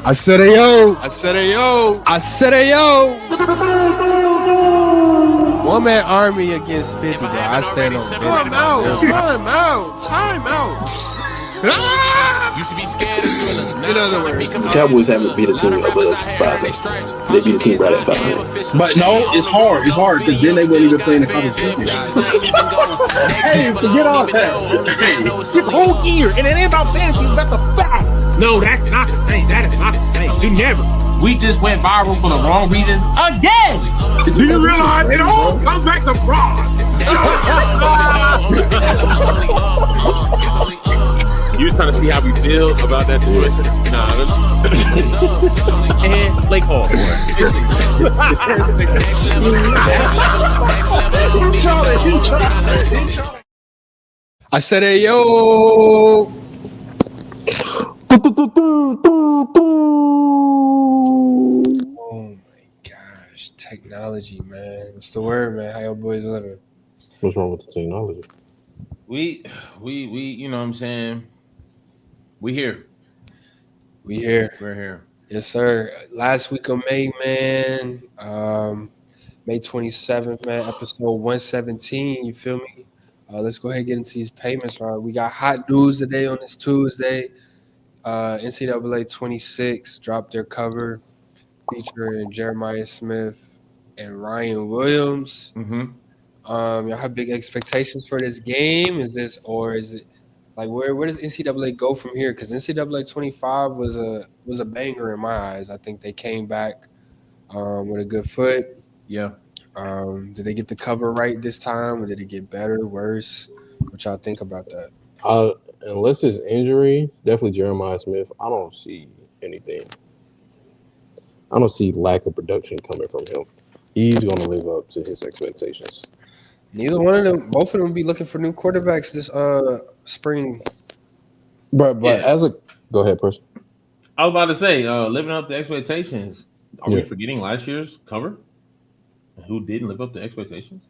I said ayo. I said ayo. I said ayo. One man army against 50, bro. I stand on it. Time out. In other words, the Cowboys haven't beat a team above us by that. They beat a team right at 500. But no, it's hard. It's hard because then they wouldn't even play in the competition. Hey, forget all that. Hey, this whole year, and it ain't about fantasy, it's about the facts. No, that's not the thing. That is not the thing. You never. We just went viral for the wrong reasons again. Do you realize it all comes back to fraud? You was trying to see how we feel about that situation? Nah, and Blake Hall. I said ayo. Oh my gosh, technology, man. What's the word, man? How y'all boys living? What's wrong with the technology? We, you know what I'm saying? We here. We're here. Yes, sir. Last week of May, man. May 27th, man. Episode 117. You feel me? Let's go ahead and get into these payments. Right? We got hot news today on this Tuesday. NCAA26 dropped their cover featuring Jeremiah Smith and Ryan Williams. Mm-hmm. Y'all have big expectations for this game? Is it like where does NCAA go from here? Because NCAA 25 was a banger in my eyes. I think they came back with a good foot. Yeah. Did they get the cover right this time, or did it get better, worse? What y'all think about that? Unless it's injury, definitely Jeremiah Smith. I don't see anything. I don't see lack of production coming from him. He's going to live up to his expectations. Neither one of them, both of them be looking for new quarterbacks this spring. But go ahead, person. I was about to say, living up to expectations. Are we forgetting last year's cover? Who didn't live up to expectations?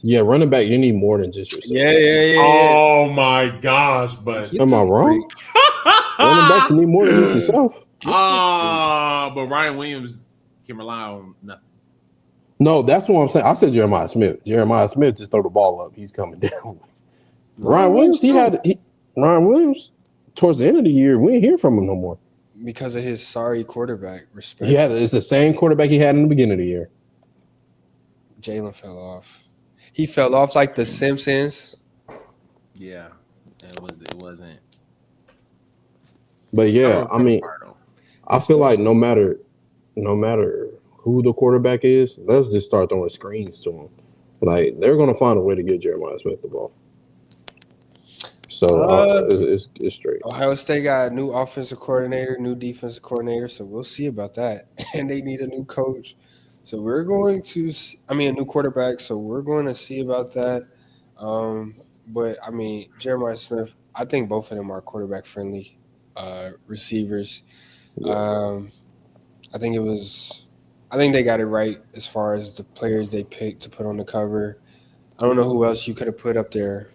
Yeah, running back, you need more than just yourself. Yeah. Oh my gosh, but am I wrong? Running back, you need more than just yourself. But Ryan Williams can rely on nothing. No, that's what I'm saying. I said Jeremiah Smith. Jeremiah Smith just throw the ball up. He's coming down. Ryan Williams, Ryan Williams, towards the end of the year, we ain't hear from him no more. Because of his sorry quarterback. Respect. Yeah, it's the same quarterback he had in the beginning of the year. Jalen fell off. He fell off like the Simpsons. Yeah, it wasn't. But yeah, I mean, I feel like no matter who the quarterback is, let's just start throwing screens to him. Like they're gonna find a way to get Jeremiah Smith the ball. So it's straight. Ohio State got a new offensive coordinator, new defensive coordinator, so we'll see about that. And they need a new coach. So we're going to – a new quarterback, so we're going to see about that. But, Jeremiah Smith, I think both of them are quarterback-friendly receivers. I think they got it right as far as the players they picked to put on the cover. I don't know who else you could have put up there.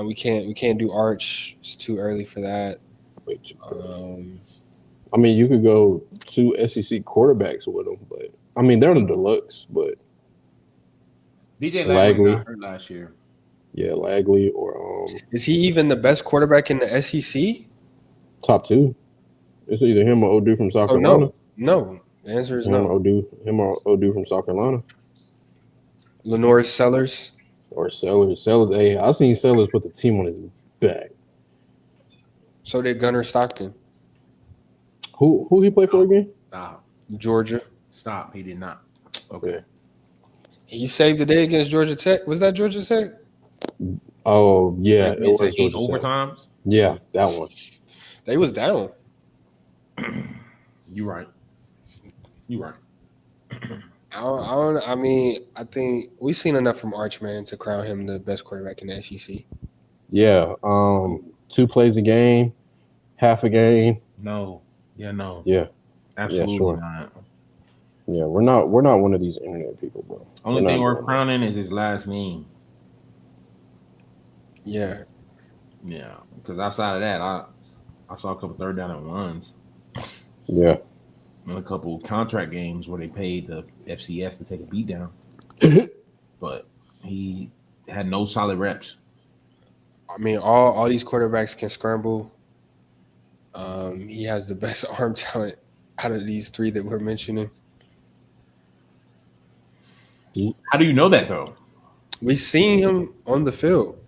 We can't do Arch. It's too early for that. You could go 2 SEC quarterbacks with them, but – they're the deluxe, but DJ Lagley got hurt last year. Yeah, Lagley or is he even the best quarterback in the SEC? Top 2. It's either him or Odoo from South Carolina. No. The answer is no. Him or Odoo from South Carolina. Lenore Sellers. Or Sellers. Hey, I seen Sellers put the team on his back. So did Gunnar Stockton. Who he play for again? Georgia. Stop. He did not. Okay. He saved the day against Georgia Tech. Was that Georgia Tech? Oh, yeah. It was Georgia overtimes? Tech. Yeah, that one. They was down. You're right. I think we've seen enough from Arch Manning to crown him the best quarterback in the SEC. Yeah. 2 plays a game, half a game. No. Yeah, no. Yeah. Absolutely not. Yeah, we're not one of these internet people, bro. Only thing we're crowning is his last name. Yeah. Yeah. Because outside of that, I saw a couple third down and ones. Yeah. And a couple contract games where they paid the FCS to take a beat down. But he had no solid reps. I mean, all these quarterbacks can scramble. He has the best arm talent out of these three that we're mentioning. How do you know that though? We seen him on the field.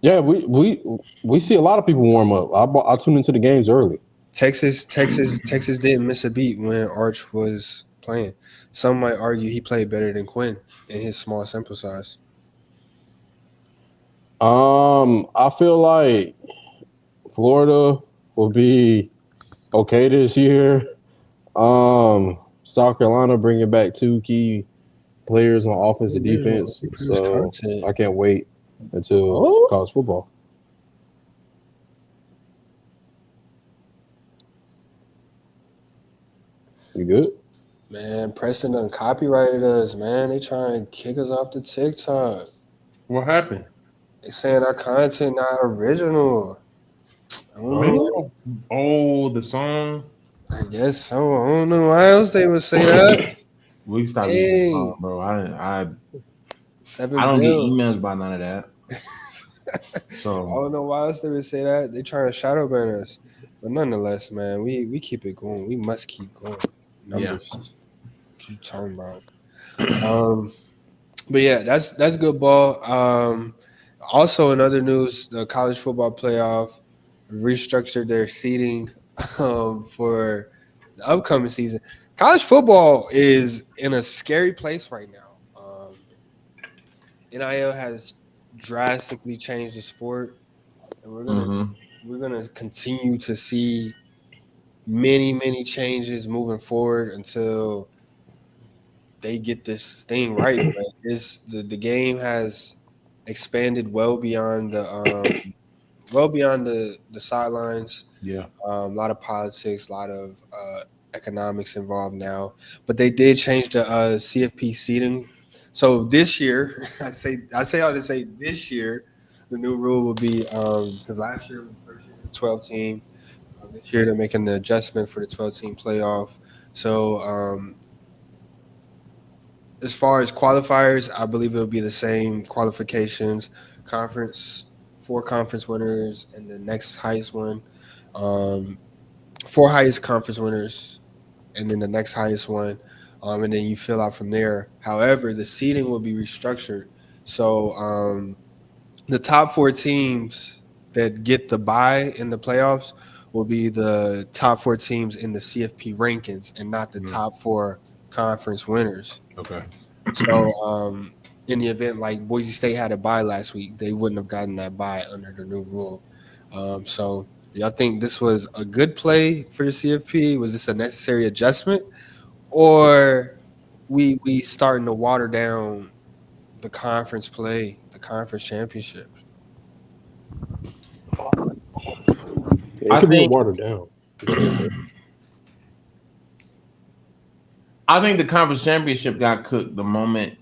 Yeah, we see a lot of people warm up. I tune into the games early. Texas didn't miss a beat when Arch was playing. Some might argue he played better than Quinn in his small sample size. I feel like Florida will be okay this year. South Carolina bringing back 2 key players on offense and defense. So I can't wait until college football. You good? Man, Preston done copyrighted us, man. They trying to kick us off the TikTok. What happened? They saying our content not original. I don't know. Oh, the song. I guess so. I don't know why else they would say that. We stopped using the song, bro. I don't get emails about none of that. So I don't know why else they would say that. They trying to shadow ban us. But nonetheless, man, we keep it going. We must keep going. Numbers. Keep talking about. But yeah, that's good ball. Also in other news, the college football playoff restructured their seating for the upcoming season. College football is in a scary place right now. NIL has drastically changed the sport, and we're gonna continue to see many changes moving forward until they get this thing right. But the game has expanded well beyond the sidelines. Yeah, a lot of politics, a lot of economics involved now. But they did change the CFP seeding. So this year, I say all to say this year, the new rule will be because last year was the first year the 12 team. This year they're making the adjustment for the 12-team playoff. So as far as qualifiers, I believe it'll be the same qualifications. 4 conference winners, and the next highest one. 4 highest conference winners, and then the next highest one. And then you fill out from there. However, the seeding will be restructured. So the top 4 teams that get the bye in the playoffs will be the top 4 teams in the CFP rankings and not the top 4 conference winners. Okay. So in the event like Boise State had a bye last week, they wouldn't have gotten that bye under the new rule. So y'all think this was a good play for the CFP? Was this a necessary adjustment? Or we starting to water down the conference play, the conference championship? It could be watered down. I think the conference championship got cooked the moment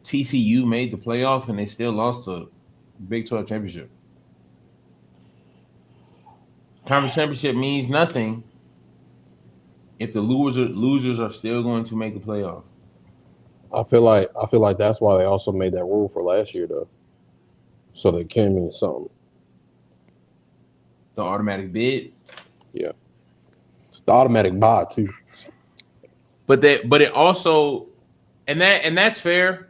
TCU made the playoff and they still lost the Big 12 championship. Conference championship means nothing if the losers are still going to make the playoff. I feel like that's why they also made that rule for last year though. So they can mean something. The automatic bid. Yeah. The automatic bye too. But it also and that's fair.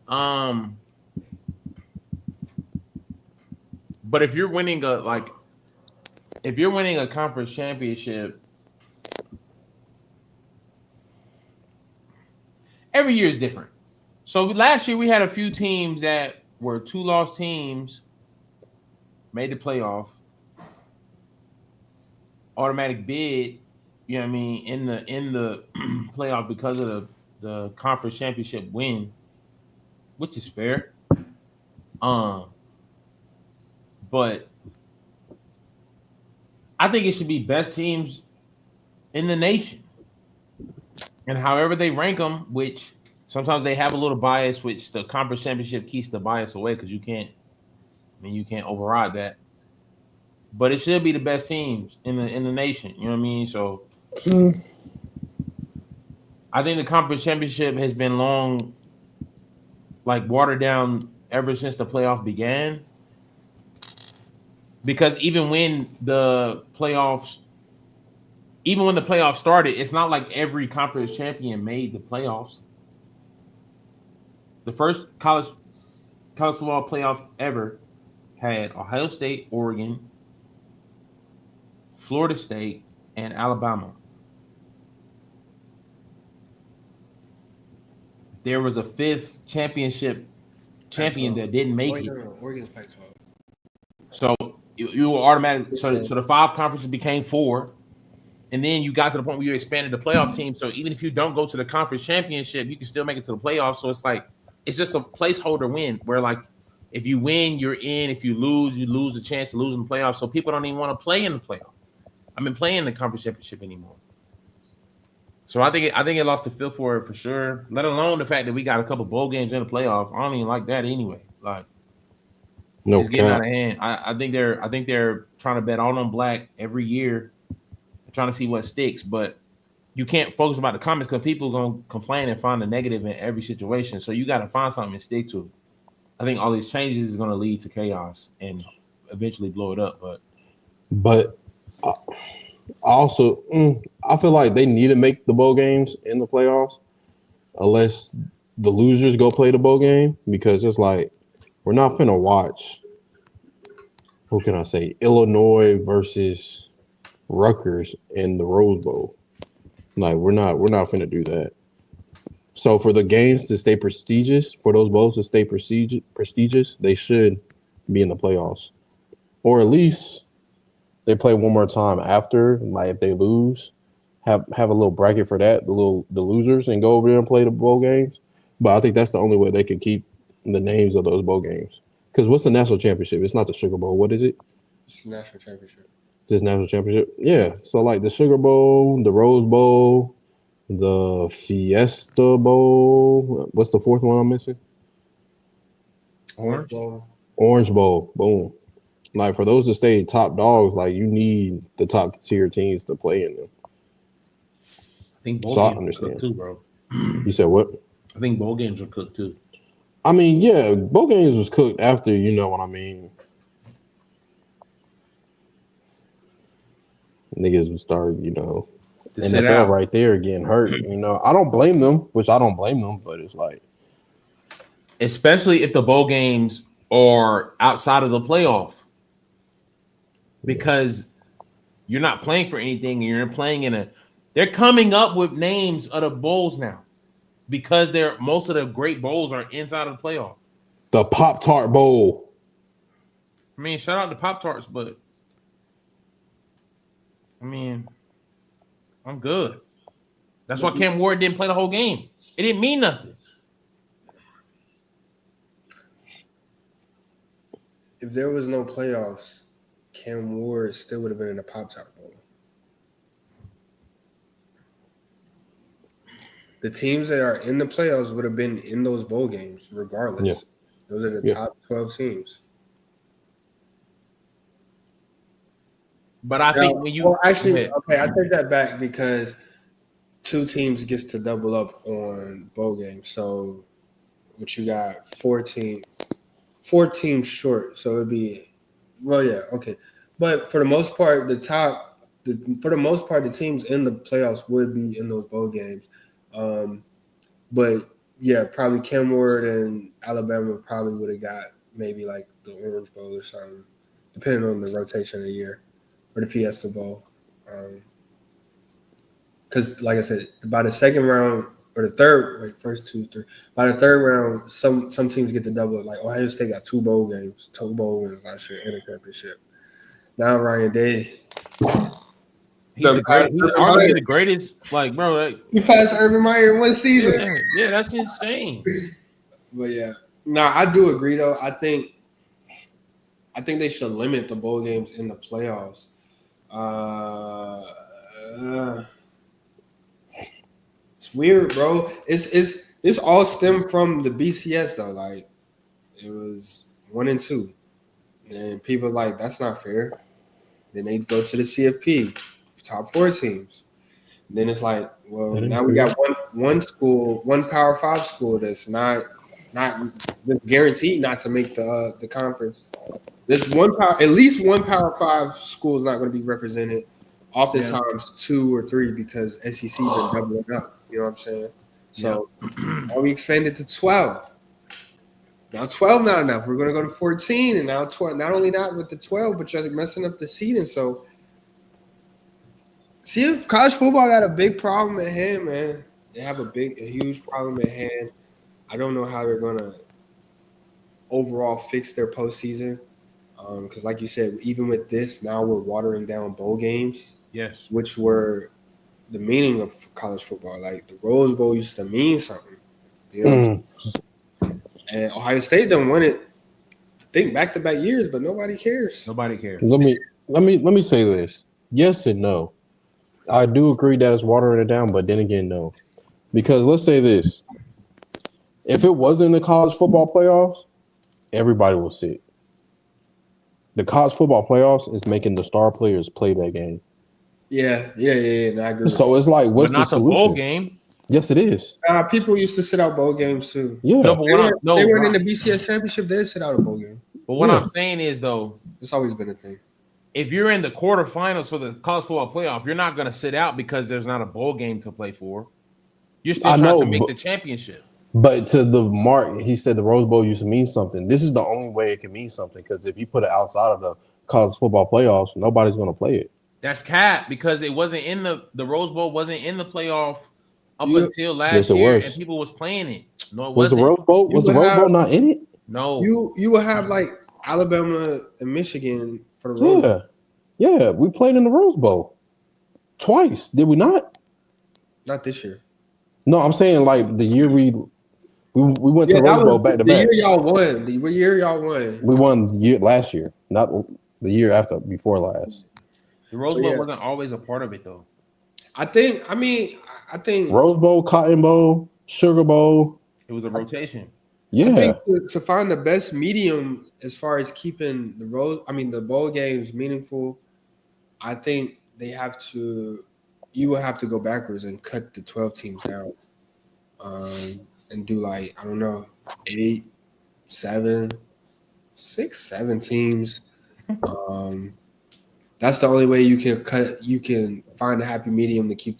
But if you're winning a conference championship, every year is different. So last year we had a few teams that were 2-loss teams, made the playoff, automatic bid, you know what I mean, in the playoff because of the conference championship win, which is fair. But I think it should be best teams in the nation. And however they rank them, which sometimes they have a little bias, which the conference championship keeps the bias away because you can't override that. but it should be the best teams in the nation. You know what I mean? So I think the conference championship has been long, like watered down ever since the playoff began. Because even when the playoffs started, it's not like every conference champion made the playoffs. The first college football playoff ever had Ohio State, Oregon, Florida State, and Alabama. There was a fifth champion that didn't make it. Oregon's Pac-12. So you were automatic. So the 5 conferences became 4, and then you got to the point where you expanded the playoff team. So even if you don't go to the conference championship, you can still make it to the playoffs. So it's like it's just a placeholder win where like if you win, you're in. If you lose the chance to lose in the playoffs. So people don't even want to play in the playoff. I mean, playing the conference championship anymore. So I think it lost the feel for it for sure. Let alone the fact that we got a couple bowl games in the playoff. I don't even like that anyway. Like, No, it's getting out of hand. I think they're trying to bet all on black every year, trying to see what sticks. But you can't focus about the comments because people are gonna complain and find the negative in every situation. So you got to find something and stick to it. I think all these changes is going to lead to chaos and eventually blow it up. But also, I feel like they need to make the bowl games in the playoffs, unless the losers go play the bowl game, because it's like we're not finna watch. Who can I say? Illinois versus Rutgers in the Rose Bowl. Like we're not finna do that. So for the games to stay prestigious, for those bowls to stay prestigious, they should be in the playoffs, or at least they play one more time after. Like if they lose, have a little bracket for that, the losers, and go over there and play the bowl games. But I think that's the only way they can keep the names of those bowl games. Because what's the national championship? It's not the Sugar Bowl. What is it? It's the national championship. This national championship? Yeah. So like the Sugar Bowl, the Rose Bowl, the Fiesta Bowl. What's the fourth one I'm missing? Orange Bowl. Orange Bowl. Boom. Like for those to stay top dogs, like you need the top tier teams to play in them. I think bowl So I games are understand. cooked too, bro. You said what? I think bowl games are cooked too. I mean, yeah, bowl games was cooked after, you know what I mean. Niggas would start, you know, To sit NFL out. right there getting hurt. You know, I don't blame them, which I don't blame them, but it's like, Especially if the bowl games are outside of the playoff. Because you're not playing for anything, and you're playing they're coming up with names of the bowls now. Because most of the great bowls are inside of the playoff. the Pop-Tart Bowl. I mean, shout out to Pop-Tarts, but I mean, I'm good. That's why Cam Ward didn't play the whole game. It didn't mean nothing. If there was no playoffs, Cam Ward still would have been in the Pop-Tart Bowl. The teams that are in the playoffs would have been in those bowl games regardless. Yeah. Those are the top 12 teams. But I think when you I take that back because 2 teams gets to double up on bowl games. So what you got 4 teams short. So it'd be okay. But for the most part, the teams in the playoffs would be in those bowl games. But yeah, probably Cam Ward and Alabama probably would have got maybe like the Orange Bowl or something, depending on the rotation of the year, or the Fiesta Bowl. Because like I said, by the second round or the third, first 2, 3. By the third round, some teams get the double. Like Ohio State got 2 bowl games, 2 bowl wins last year, and a championship. Now Ryan Day. he's arguably the greatest. Like, bro, He passed Urban Meyer in one season. Yeah, that's insane. But yeah, I do agree though. I think they should limit the bowl games in the playoffs. It's weird, bro. It's all stemmed from the BCS though. Like it was 1 and 2, and people like that's not fair. Then they go to the CFP, top 4 teams. Then it's like, well, That now ain't we fair. got one school, one Power 5 school that's not that's guaranteed not to make the conference. There's at least one Power 5 school is not going to be represented. Oftentimes 2 or 3 because SEC been doubling up. You know what I'm saying? So now we expanded to 12. Now 12 not enough. We're going to go to 14, and now 12. Not only not with the 12, but you're messing up the seeding. So see if college football got a big problem at hand, man. They have a huge problem at hand. I don't know how they're going to overall fix their postseason. Because like you said, even with this, now we're watering down bowl games. Yes. Which were the meaning of college football. Like the Rose Bowl used to mean something. You know what I'm saying? And Ohio State done won it, I think, back-to-back years, but nobody cares. Nobody cares. Let me say this. Yes and no. I do agree that it's watering it down, but then again, no. Because let's say this. If it wasn't the college football playoffs, everybody will sit. The college football playoffs is making the star players play that game. Yeah. No, I agree. So it's like, what's but not the solution? bowl game. Yes, it is. People used to sit out bowl games too. Yeah. No, but they weren't in the BCS championship. They'd sit out a bowl game. But what I'm saying is, though, it's always been a thing. If you're in the quarterfinals for the college football playoff, you're not going to sit out because there's not a bowl game to play for. You're still trying to make the championship. But to the mark, he said the Rose Bowl used to mean something. This is the only way it can mean something, because if you put it outside of the college football playoffs, nobody's going to play it. That's cap, because it wasn't in the Rose Bowl wasn't in the playoff up until last year, and people was playing it. No, it wasn't. The Rose Bowl was the Rose Bowl not in it? No. You will have like Alabama and Michigan for the Rose Bowl. Yeah, we played in the Rose Bowl twice. Did we not? Not this year. No, I'm saying like the year we went to the Rose Bowl back to back. The year y'all won. We won last year, not the year after, before last. The Rose Bowl wasn't always a part of it, though. I think Rose Bowl, Cotton Bowl, Sugar Bowl. It was a rotation. Yeah. I think to find the best medium as far as keeping the bowl games meaningful, I think you will have to go backwards and cut the 12 teams down. And do like, I don't know, 8, 7, 6, 7 teams. That's the only way you can find a happy medium to keep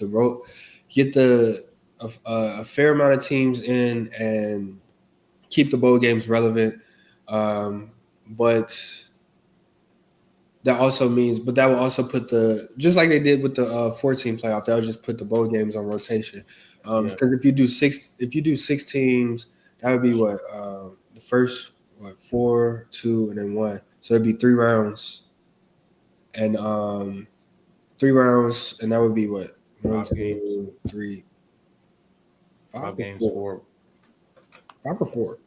get a fair amount of teams in and keep the bowl games relevant. But that will also put just like they did with the 14 playoff, that would just put the bowl games on rotation. Because if you do 6 teams, that would be the first 4, 2, and then 1. So it'd be 3 rounds. And 3 rounds, and that would be what? 1, 2, 3, 5 games, 4. 5 or 4.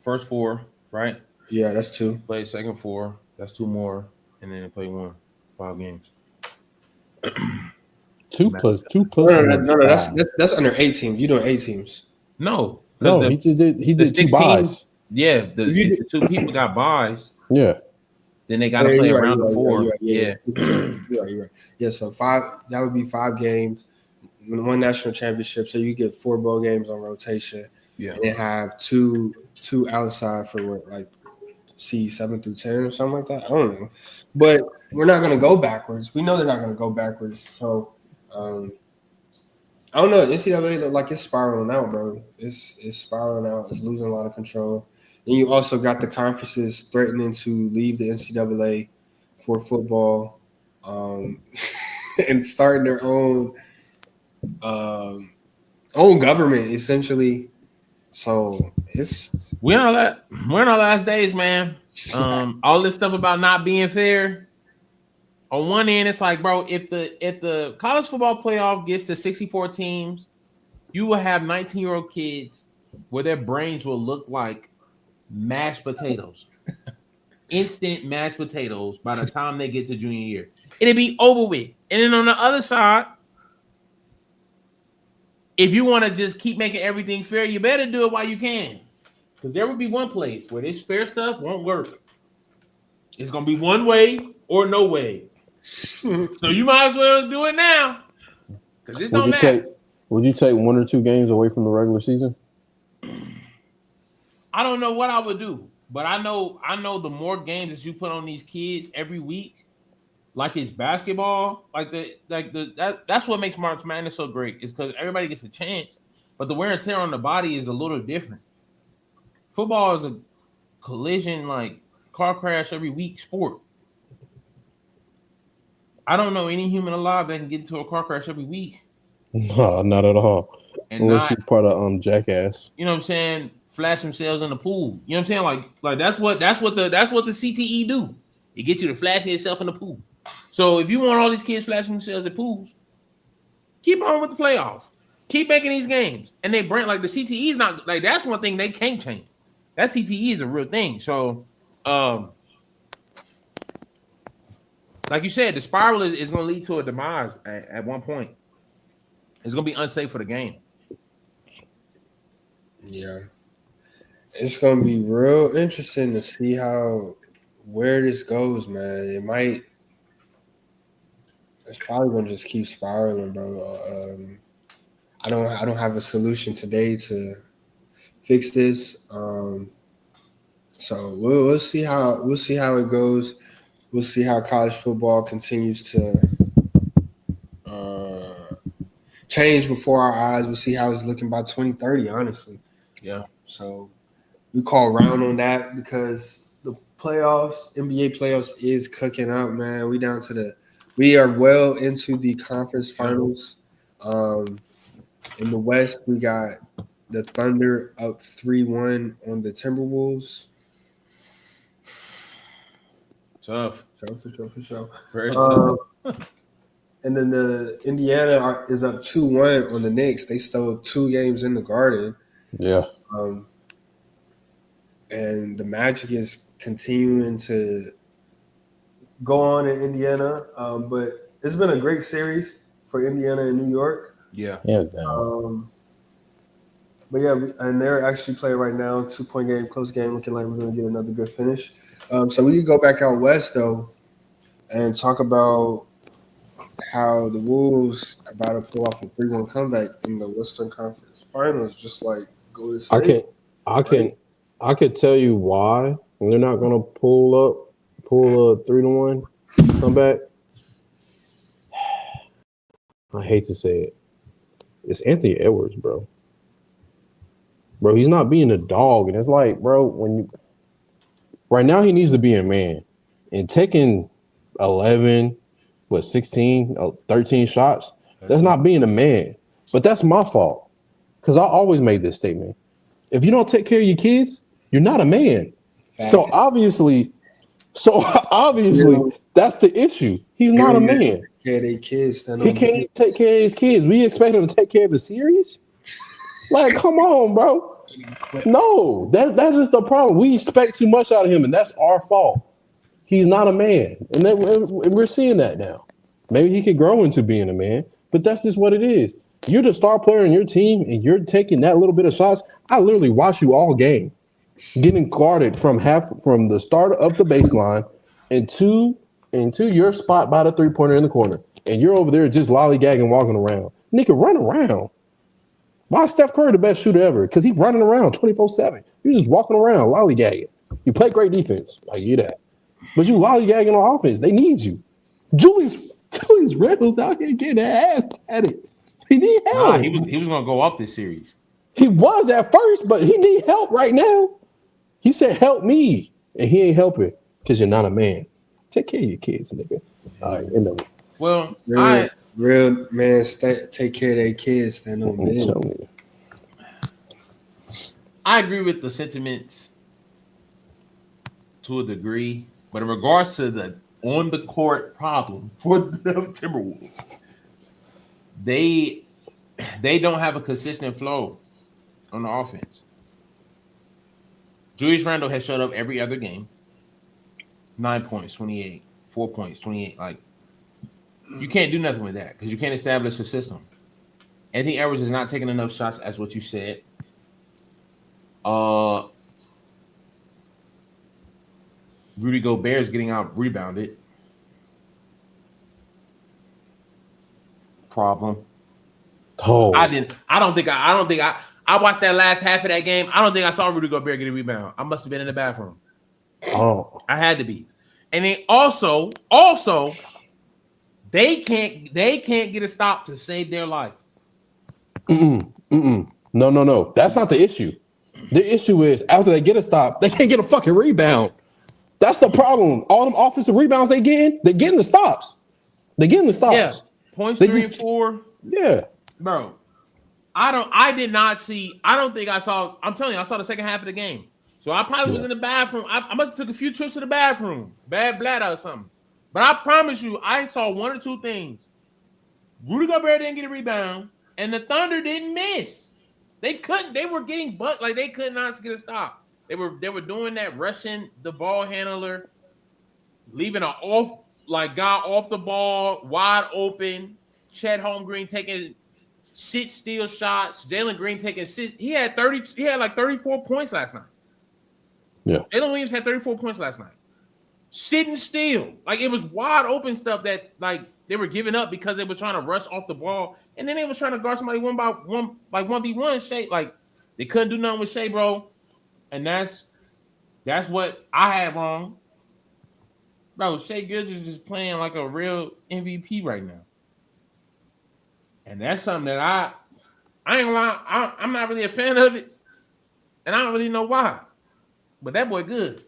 First 4, right? Yeah, that's 2. Play second 4, that's 2 more, and then play 1. 5 games. 2 plus. No, that's under 8 teams. You doing 8 teams? No, he did 2 buys. Yeah, the 2 people got buys. Yeah. Then they got to play around the 4. Yeah. You're right. Yeah, so 5. That would be 5 games, 1 national championship. So you get 4 bowl games on rotation. Yeah, and then have two outside for what, like C7 through 10 or something like that. I don't know, but we're not going to go backwards. We know they're not going to go backwards. So I don't know. NCAA look like it's spiraling out, bro. It's spiraling out. It's losing a lot of control. Then you also got the conferences threatening to leave the NCAA for football, and starting their own government essentially. So we're in our last days, man. All this stuff about not being fair. On one end, it's like, bro, if the college football playoff gets to 64 teams, you will have 19-year-old kids where their brains will look like mashed potatoes, instant mashed potatoes by the time they get to junior year. It'll be over with. And then on the other side, if you want to just keep making everything fair, you better do it while you can. Because there will be one place where this fair stuff won't work. It's gonna be one way or no way. So you might as well do it now. Because this don't matter. Would you take 1 or 2 games away from the regular season? I don't know what I would do, but I know the more games that you put on these kids every week, like it's basketball, that's what makes March Madness so great. Is because everybody gets a chance, but the wear and tear on the body is a little different. Football is a collision, like car crash every week sport. I don't know any human alive that can get into a car crash every week. No, not at all. And unless you're part of Jackass. You know what I'm saying? Flash themselves in the pool. You know what I'm saying? Like that's what the CTE do. It gets you to flash yourself in the pool. So if you want all these kids flashing themselves at pools, keep on with the playoff. Keep making these games. And they bring like the CTE is not like that's one thing they can't change. That CTE is a real thing. So like you said, the spiral is going to lead to a demise at one point. It's going to be unsafe for the game. Yeah. It's going to be real interesting to see where this goes, man. It's probably going to just keep spiraling, bro. I don't have a solution today to fix this. So we'll see how it goes. We'll see how college football continues to change before our eyes. We'll see how it's looking by 2030, honestly. Yeah. So we call round on that because the playoffs, NBA playoffs is cooking up, man. We are well into the conference finals. In the West, we got the Thunder up 3-1 on the Timberwolves. Tough. For sure. Very tough. And then the Indiana is up 2-1 on the Knicks. They stole 2 games in the Garden. Yeah. And the Magic is continuing to go on in Indiana. But it's been a great series for Indiana and New York. Yeah. Hands down. But yeah, and they're actually playing right now, 2-point game, close game, looking like we're going to get another good finish. So we can go back out west, though, and talk about how the Wolves are about to pull off a 3-1 comeback in the Western Conference Finals, just like Golden State. I could tell you why they're not going to pull a 3-1 comeback. I hate to say it. It's Anthony Edwards, bro. Bro, he's not being a dog, and it's like, bro, right now he needs to be a man. And taking 16, 13 shots, that's not being a man. But that's my fault. Because I always made this statement. If you don't take care of your kids, you're not a man. So obviously, that's the issue. He's not a man. He can't even take care of his kids. We expect him to take care of his series? Like, come on, bro. No, that's just the problem. We expect too much out of him, and that's our fault. He's not a man, and we're seeing that now. Maybe he could grow into being a man, but that's just what it is. You're the star player in your team, and you're taking that little bit of shots. I literally watch you all game, getting guarded from the start of the baseline into your spot by the 3-pointer in the corner, and you're over there just lollygagging, walking around. Nigga, run around. Why is Steph Curry the best shooter ever? Because he's running around 24/7. You're just walking around, lollygagging. You play great defense. I get that. But you lollygagging on offense. They need you. Julius Randle's out here getting their ass tatted. He need help. He was going to go off this series. He was at first, but he need help right now. He said, help me. And he ain't helping because you're not a man. Take care of your kids, nigga. All right, end of it. Well, real man take care of their kids. Stand on business. I agree with the sentiments to a degree, but in regards to the on the court problem for the Timberwolves, they don't have a consistent flow on the offense. Julius Randle has showed up every other game. 9 points, 28, 4 points, 28. Like, you can't do nothing with that because you can't establish a system. Anthony Edwards is not taking enough shots, as what you said. Rudy Gobert is getting out rebounded. Problem. Oh, I watched that last half of that game. I don't think I saw Rudy Gobert get a rebound. I must have been in the bathroom. oh, I had to be. And then also, they can't get a stop to save their life. No. That's not the issue. The issue is after they get a stop, they can't get a fucking rebound. That's the problem. All them offensive rebounds they're getting the stops. They're getting the stops. Yeah. Points 3 and 4. Yeah. Bro. I did not see. I don't think I saw. I'm telling you, I saw the second half of the game. So I probably was in the bathroom. I must have took a few trips to the bathroom. Bad bladder or something. But I promise you, I saw one or two things. Rudy Gobert didn't get a rebound, and the Thunder didn't miss. They couldn't. They were getting bucked. Like, they could not get a stop. They were doing that, rushing the ball handler, leaving guy off the ball, wide open. Chet Holmgren taking steal shots. Jalen Green taking He had like 34 points last night. Yeah. Jalen Williams had 34 points last night. Sitting still. Like, it was wide open stuff that, like, they were giving up because they were trying to rush off the ball. And then they was trying to guard somebody 1v1 Shea. Like, they couldn't do nothing with Shea, bro. And that's what I had wrong. Bro, Shea Gilgeous is just playing like a real MVP right now. And that's something that I ain't gonna lie, I'm not really a fan of it. And I don't really know why. But that boy good.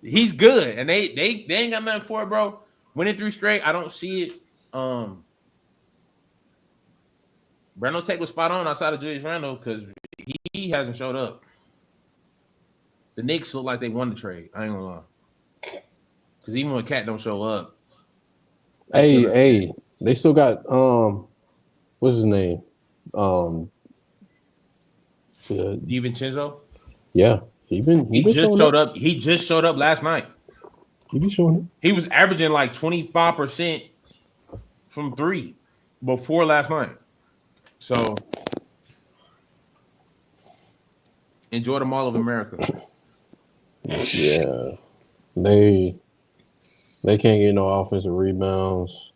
He's good. And they ain't got nothing for it, bro. Winning 3 straight, I don't see it. Brandon Tate was spot on outside of Julius Randle because he hasn't showed up. The Knicks look like they won the trade. I ain't gonna lie. Because even when Cat don't show up. Hey, they still got what's his name? DiVincenzo? Yeah. He just showed up. He just showed up last night. He be showing up. He was averaging like 25% from 3 before last night. So enjoy the Mall of America. Yeah. They can't get no offensive rebounds.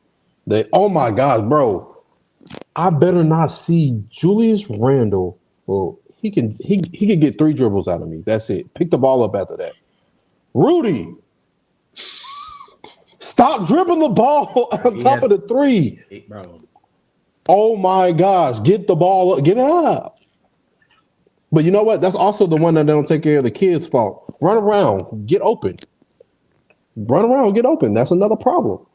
Oh my gosh, bro. I better not see Julius Randle. Well, he can get 3 dribbles out of me. That's it. Pick the ball up after that. Rudy, stop dribbling the ball on top of the 3. Bro. Oh my gosh, get the ball up, get it up. But you know what? That's also the one that don't take care of the kids' fault. Run around, get open. Run around, get open. That's another problem.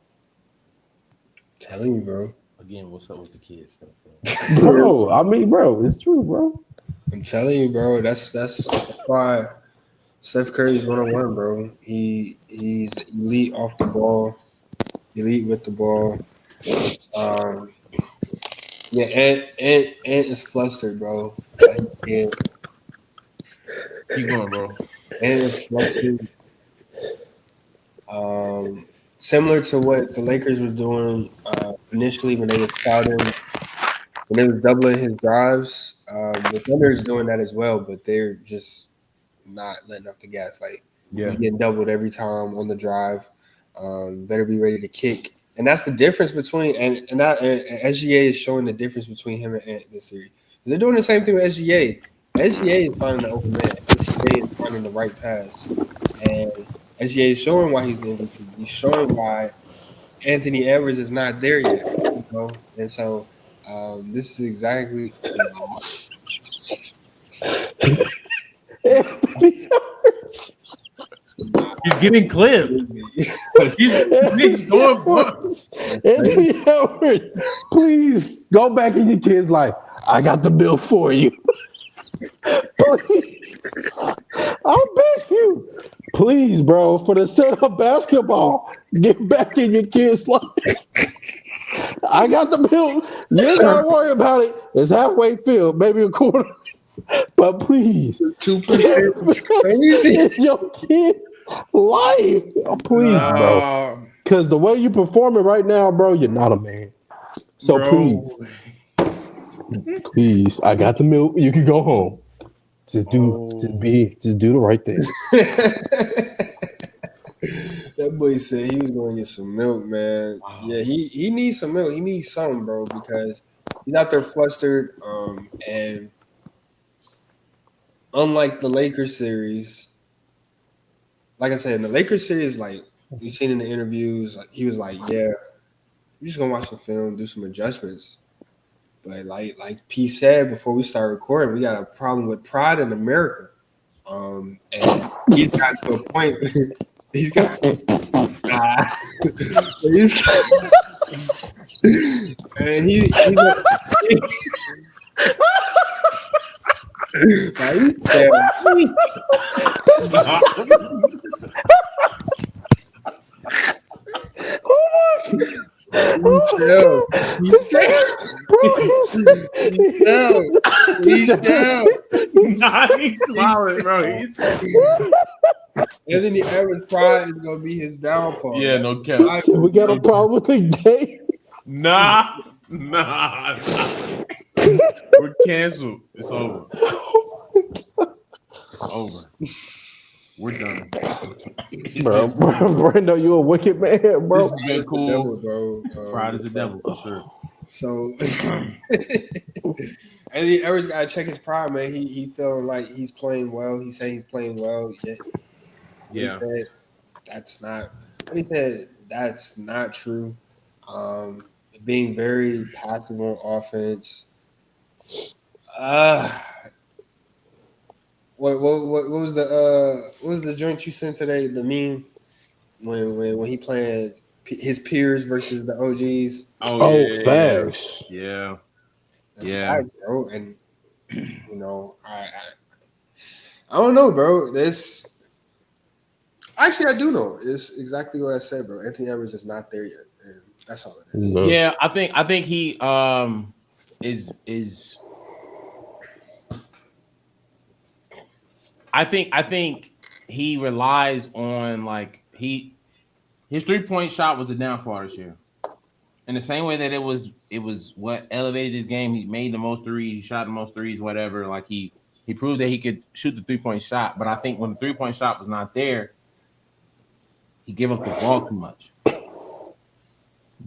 Telling you, bro. Again, what's up with the kids stuff, Bro, I mean, bro, it's true, bro. I'm telling you, bro. That's why Steph Curry's 1-on-1, bro. He's elite off the ball, elite with the ball. Yeah, Ant is flustered, bro. Yeah. Keep going, bro. Ant is flustered. Similar to what the Lakers was doing initially when they were crowding, when they was doubling his drives. The Thunder is doing that as well, but they're just not letting up the gas. Like, he's getting doubled every time on the drive. Better be ready to kick. And that's the difference between and SGA is showing the difference between him and Ant this series. They're doing the same thing with SGA. SGA is finding the open man. SGA is finding the right pass. And SGA is showing why he's the MVP. He's showing why Anthony Edwards is not there yet. You know? And so this is exactly Anthony Edwards. He's getting clipped. He's going. Anthony Edwards, please go back in your kid's life. I got the bill for you. Please. I'll beg you. Please, bro, for the sake of basketball, get back in your kid's life. I got the bill. You ain't gotta worry about it. It's halfway filled, maybe a quarter. But please, 2% is crazy. in your kid life, please, bro. Because the way you performing right now, bro, you're not a man. So please, I got the milk. You can go home. Just do the right thing. That boy said he was going to get some milk, man. Wow. Yeah, he needs some milk. He needs something, bro, because he's out there flustered. And unlike the Lakers series, like I said, in the Lakers series, like we've seen in the interviews, like he was like, "Yeah, we're just gonna watch some film, do some adjustments." But like P said before we start recording, we got a problem with pride in America. And he's got to a point. He's got. He's got, and he's and then the average pride is gonna be his downfall. Yeah, no cap. We got a problem with the game. Nah. We're canceled. It's over. It's over. We're done. Bro, Brando, you a wicked man, bro. This has been cool. Devil, bro. Pride is the devil for sure. So, and he always gotta check his pride, man. He feeling like he's playing well. He's saying he's playing well. He said that's not. He said that's not true. Being very passive on offense. What was the joint you sent today? The meme when he playing his peers versus the OGs. Oh, facts. Yeah. That's fact, bro. And you know, I don't know, bro. This actually I do know. It's exactly what I said, bro. Anthony Edwards is not there yet, and that's all it is. No. Yeah, I think he is. I think he relies on his 3-point shot was a downfall this year. In the same way that it was what elevated his game. He made the most threes, he shot the most threes, whatever. Like he proved that he could shoot the 3-point shot. But I think when the 3-point shot was not there, he gave up the ball too much.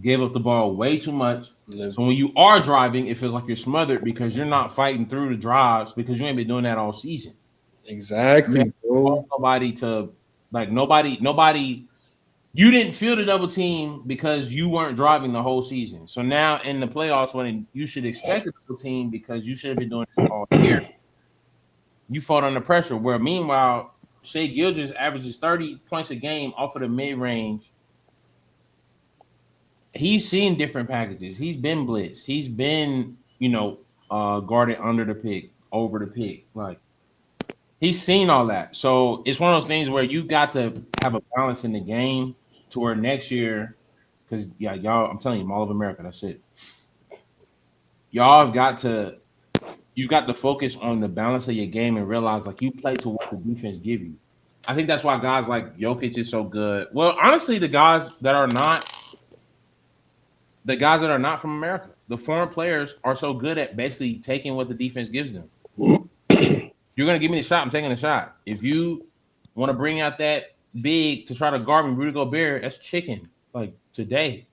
Gave up the ball way too much. So when you are driving, it feels like you're smothered because you're not fighting through the drives because you ain't been doing that all season. Exactly, bro. Nobody. You didn't feel the double team because you weren't driving the whole season. So now in the playoffs, when you should expect a double team because you should have been doing this all year, you fought under pressure. Where meanwhile, Shai Gilgeous averages 30 points a game off of the mid range. He's seen different packages. He's been blitzed. He's been, guarded under the pick, over the pick. Like, he's seen all that. So it's one of those things where you got to have a balance in the game to where next year, because, y'all, I'm telling you, Mall of America, that's it. Y'all have got to focus on the balance of your game and realize, like, you play to what the defense give you. I think that's why guys like Jokic is so good. Well, honestly, the guys that are not from America, the foreign players are so good at basically taking what the defense gives them. You're going to give me the shot, I'm taking the shot. If you want to bring out that big to try to guard me, Rudy Gobert, that's chicken, like today.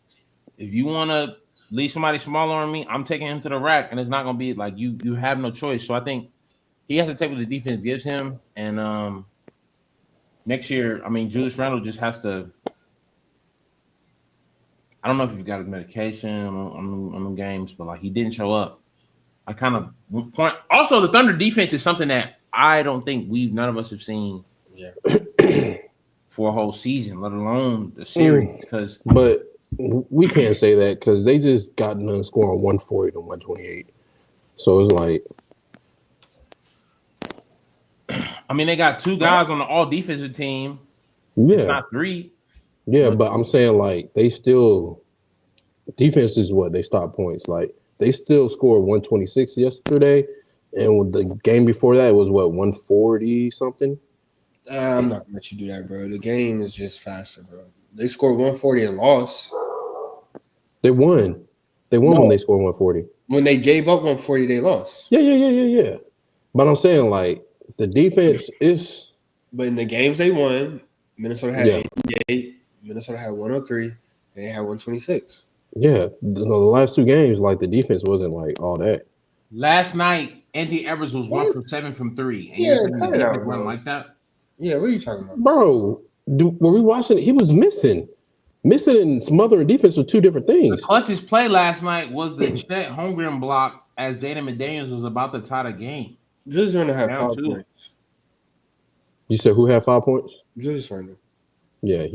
If you want to leave somebody smaller on me, I'm taking him to the rack, and it's not going to be like you have no choice. So I think he has to take what the defense gives him. And next year, Julius Randle just has to – I don't know if he's got his medication on the games, but, like, he didn't show up. I kind of point. Also, the Thunder defense is something that I don't think none of us have seen for a whole season, let alone the series. But we can't say that because they just got done scoring 140 to 128. So it's like, they got 2 guys on the all defensive team. Yeah, not 3. Yeah, but I'm saying like they still defense is what they stop points like. They still scored 126 yesterday, and with the game before that was 140 something. I'm not gonna let you do that, bro. The game is just faster, bro. They scored 140 and lost. They won. When they scored 140. When they gave up 140, they lost. Yeah. But I'm saying like The defense is. But in the games they won, Minnesota had Yeah. 88, Minnesota had 103, and they had 126. Yeah, the last two games, like the defense wasn't like all that. Last night, Anthony Edwards was What? 1 for 7 from 3. And Yeah, you're saying the cut it defense out, wasn't bro. like that? Yeah, what are you talking about? Bro, were we watching? He was missing and smothering defense are two different The things. clutchest play last night was the Chet Holmgren block as Dana McDaniels was about to tie the game. Julius Randle had Down 5 two. points. You said who had 5 points? Julius Randle. Yeah,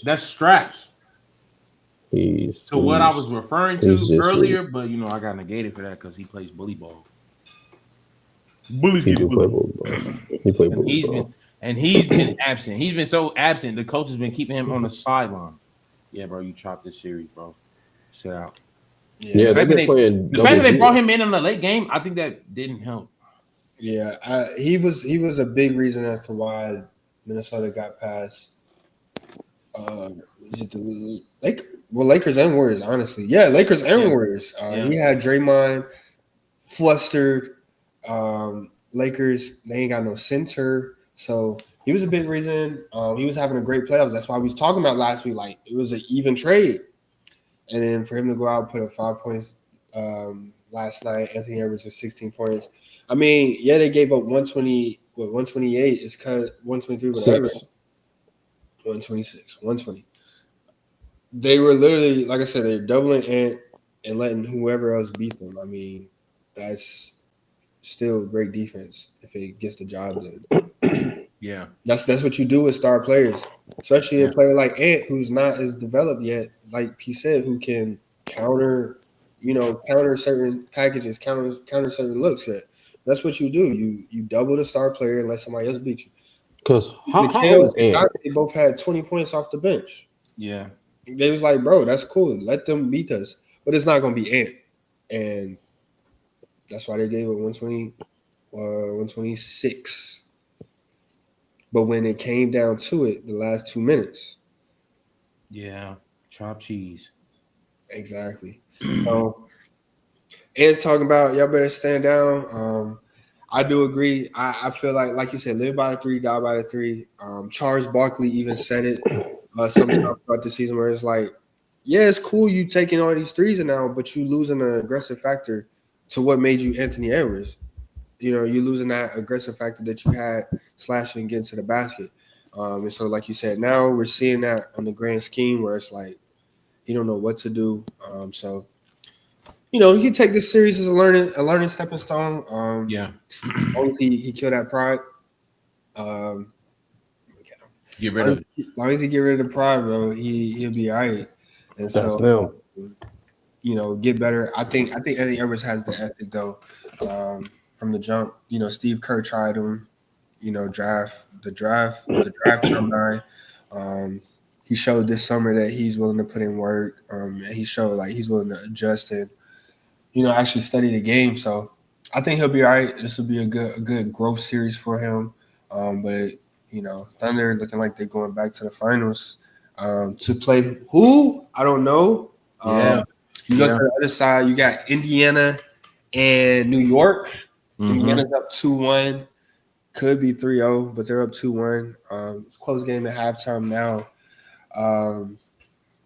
That's straps he's to what I was referring to he's just- earlier, but you know I got negated for that because he plays bully ball. Bullies He get do play bullied. ball, bro. He played ball. And he's been absent. He's been so absent. The coach has been keeping him on the sideline. Yeah, bro, you chopped this series, bro. Sit out. Yeah, they've been playing. The fact that they brought him in the late game, I think that didn't help. Yeah, he was a big reason as to why Minnesota got past. Is it the Lakers? Well, Lakers and Warriors, honestly. Yeah, Lakers and Warriors. He had Draymond flustered. Lakers, they ain't got no center, so he was a big reason. He was having a great playoffs. That's why we was talking about last week. Like it was an even trade, and then for him to go out and put up 5 points last night, Anthony Edwards with 16 points. I mean, yeah, they gave up 120. 128 is cut 123, whatever. 126, 120. They were literally, like I said, they're doubling Ant and letting whoever else beat them. I mean, that's still great defense if it gets the job done. Yeah. That's what you do with star players, especially a player like Ant who's not as developed yet, like he said, who can counter certain packages, counter certain looks. Yet. That's what you do. You double the star player and let somebody else beat you. Because how old is Ant? They both had 20 points off the bench. Yeah. They was like, bro, that's cool. Let them beat us. But it's not going to be Ant. And that's why they gave it 120, 126. But when it came down to it, the last 2 minutes. Yeah. Chopped cheese. Exactly. So, Ant's talking about, y'all better stand down. I do agree. I feel like you said, live by the 3, die by the 3. Charles Barkley even said it sometime throughout the season where it's like, yeah, it's cool you taking all these threes now, but you losing the aggressive factor to what made you Anthony Edwards. You know, you're losing that aggressive factor that you had slashing and getting to the basket. And so, like you said, now we're seeing that on the grand scheme where it's like he don't know what to do. So, you know, he can take this series as a learning stepping stone. Only he killed that pride. Get rid of it. As long as he get rid of the pride, bro, he'll be all right. And That's so, them. you know, get better. I think Anthony Edwards has the ethic though. From the jump, you know, Steve Kerr tried him. You know, draft combine. He showed this summer that he's willing to put in work. And he showed like he's willing to adjust and, you know, actually study the game. So I think he'll be all right. This will be a good growth series for him. But you know, Thunder looking like they're going back to the finals to play who? I don't know. You go to the other side, you got Indiana and New York. Mm-hmm. Indiana's up 2-1. Could be 3-0, but they're up 2-1. It's a close game at halftime now.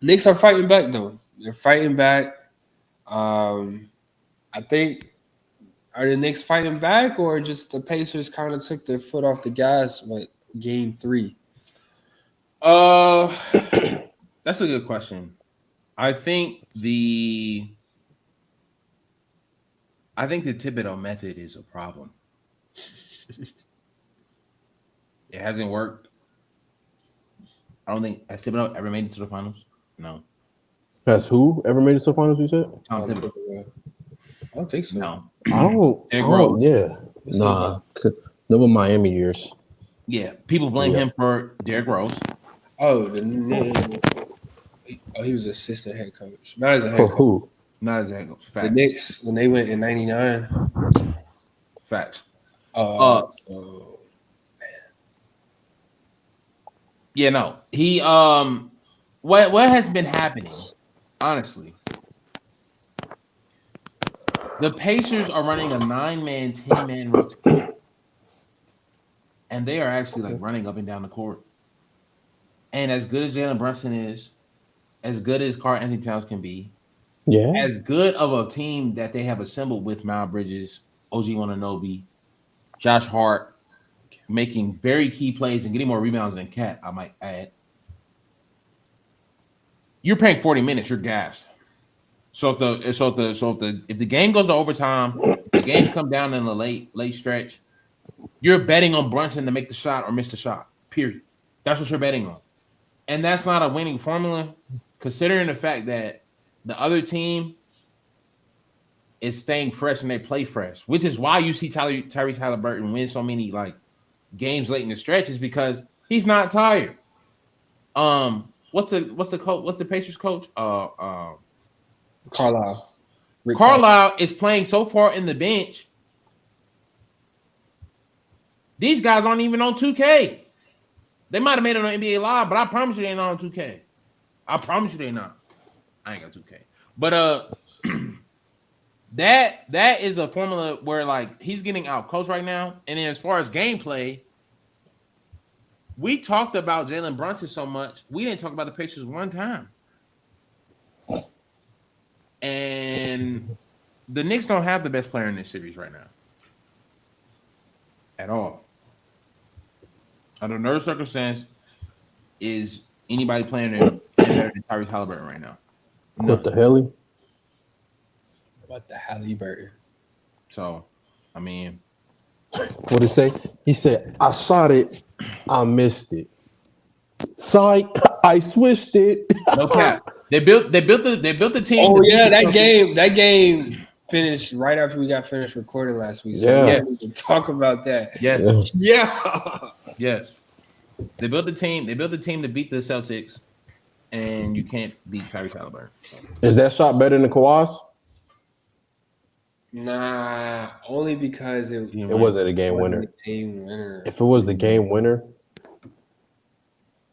Knicks are fighting back, though. They're fighting back. I think, are the Knicks fighting back or just the Pacers kind of took their foot off the gas with game 3? That's a good question. I think the Thibodeau method is a problem. It hasn't worked. I don't think has Thibodeau ever made it to the finals. No. Has who ever made it to the finals? You said? I don't think so. No. I don't. Yeah. Nah. Never Miami years. Yeah. People blame him for Derrick Rose. Oh, he was assistant head coach. Not as a head coach. Who? Not as a head coach. The Knicks when they went in '99. Facts. Man. Yeah, no. He what has been happening, honestly. The Pacers are running a 9-man, 10-man rotation. and they are actually like running up and down the court. And as good as Jalen Brunson is, as good as Karl Anthony Towns can be, as good of a team that they have assembled with Miles Bridges, OG Anunoby, Josh Hart, making very key plays and getting more rebounds than Cat, I might add. You're paying 40 minutes, you're gassed. So if the game goes to overtime, the games come down in the late stretch, you're betting on Brunson to make the shot or miss the shot. Period. That's what you're betting on. And that's not a winning formula, considering the fact that the other team is staying fresh and they play fresh, which is why you see Tyrese Haliburton win so many like games late in the stretch, is because he's not tired. What's the coach? What's the Pacers coach? Carlisle. Carlisle is playing so far in the bench. These guys aren't even on 2K. They might have made it on NBA Live, but I promise you they ain't on 2K. I promise you they not. I ain't got 2K. But that is a formula where like he's getting out coached right now. And then as far as gameplay, we talked about Jalen Brunson so much, we didn't talk about the Pacers one time. And the Knicks don't have the best player in this series right now. At all. Under no circumstance is anybody playing there better than Tyrese Haliburton right now. No. What the hell? What the Haliburton? So, I mean, what did he say? He said, "I shot it, I missed it. Psych, I switched it." No cap. They built the team. Oh yeah, that game finished right after we got finished recording last week. So yeah, we can talk about that. Yes. Yeah. Yes. They built the team. They built the team to beat the Celtics, and you can't beat Tyrese Haliburton. Is that shot better than Kawhi's? Nah, only because it wasn't a game winner. Game winner. If it was the game winner,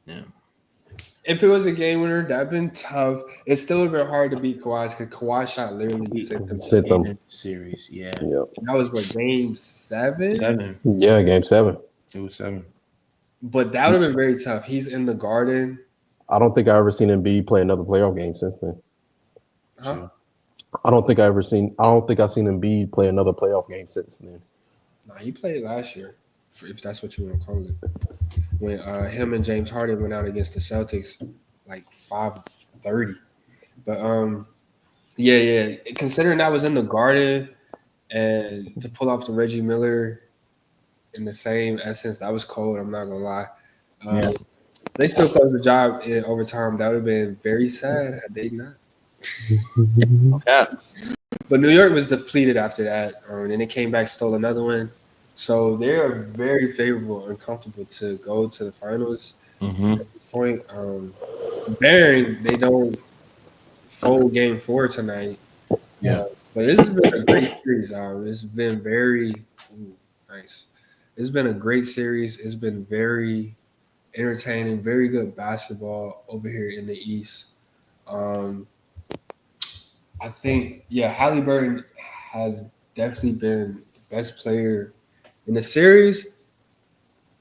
yeah. If it was a game winner, that'd been tough. It still would have been hard to beat Kawhi because Kawhi shot literally sent them series. Yeah. Yep. That was what, game 7? 7. Yeah, game 7. It was 7. But that would have been very tough. He's in the Garden. I don't think I ever seen Embiid play another playoff game since then. Huh? I don't think I've seen Embiid play another playoff game since then. Nah, he played last year, if that's what you want to call it. When him and James Harden went out against the Celtics, like 5-30. But yeah. Considering that was in the Garden, and to pull off the Reggie Miller in the same essence, that was cold. I'm not gonna lie. They still closed the job in overtime. That would have been very sad had they not. Yeah. But New York was depleted after that, and then it came back, stole another one. So they are very favorable and comfortable to go to the finals at this point. Bearing they don't fold game 4 tonight. Yeah. But this has been a great series. It's been very nice. It's been a great series. It's been very entertaining, very good basketball over here in the East. I think, Haliburton has definitely been the best player in the series,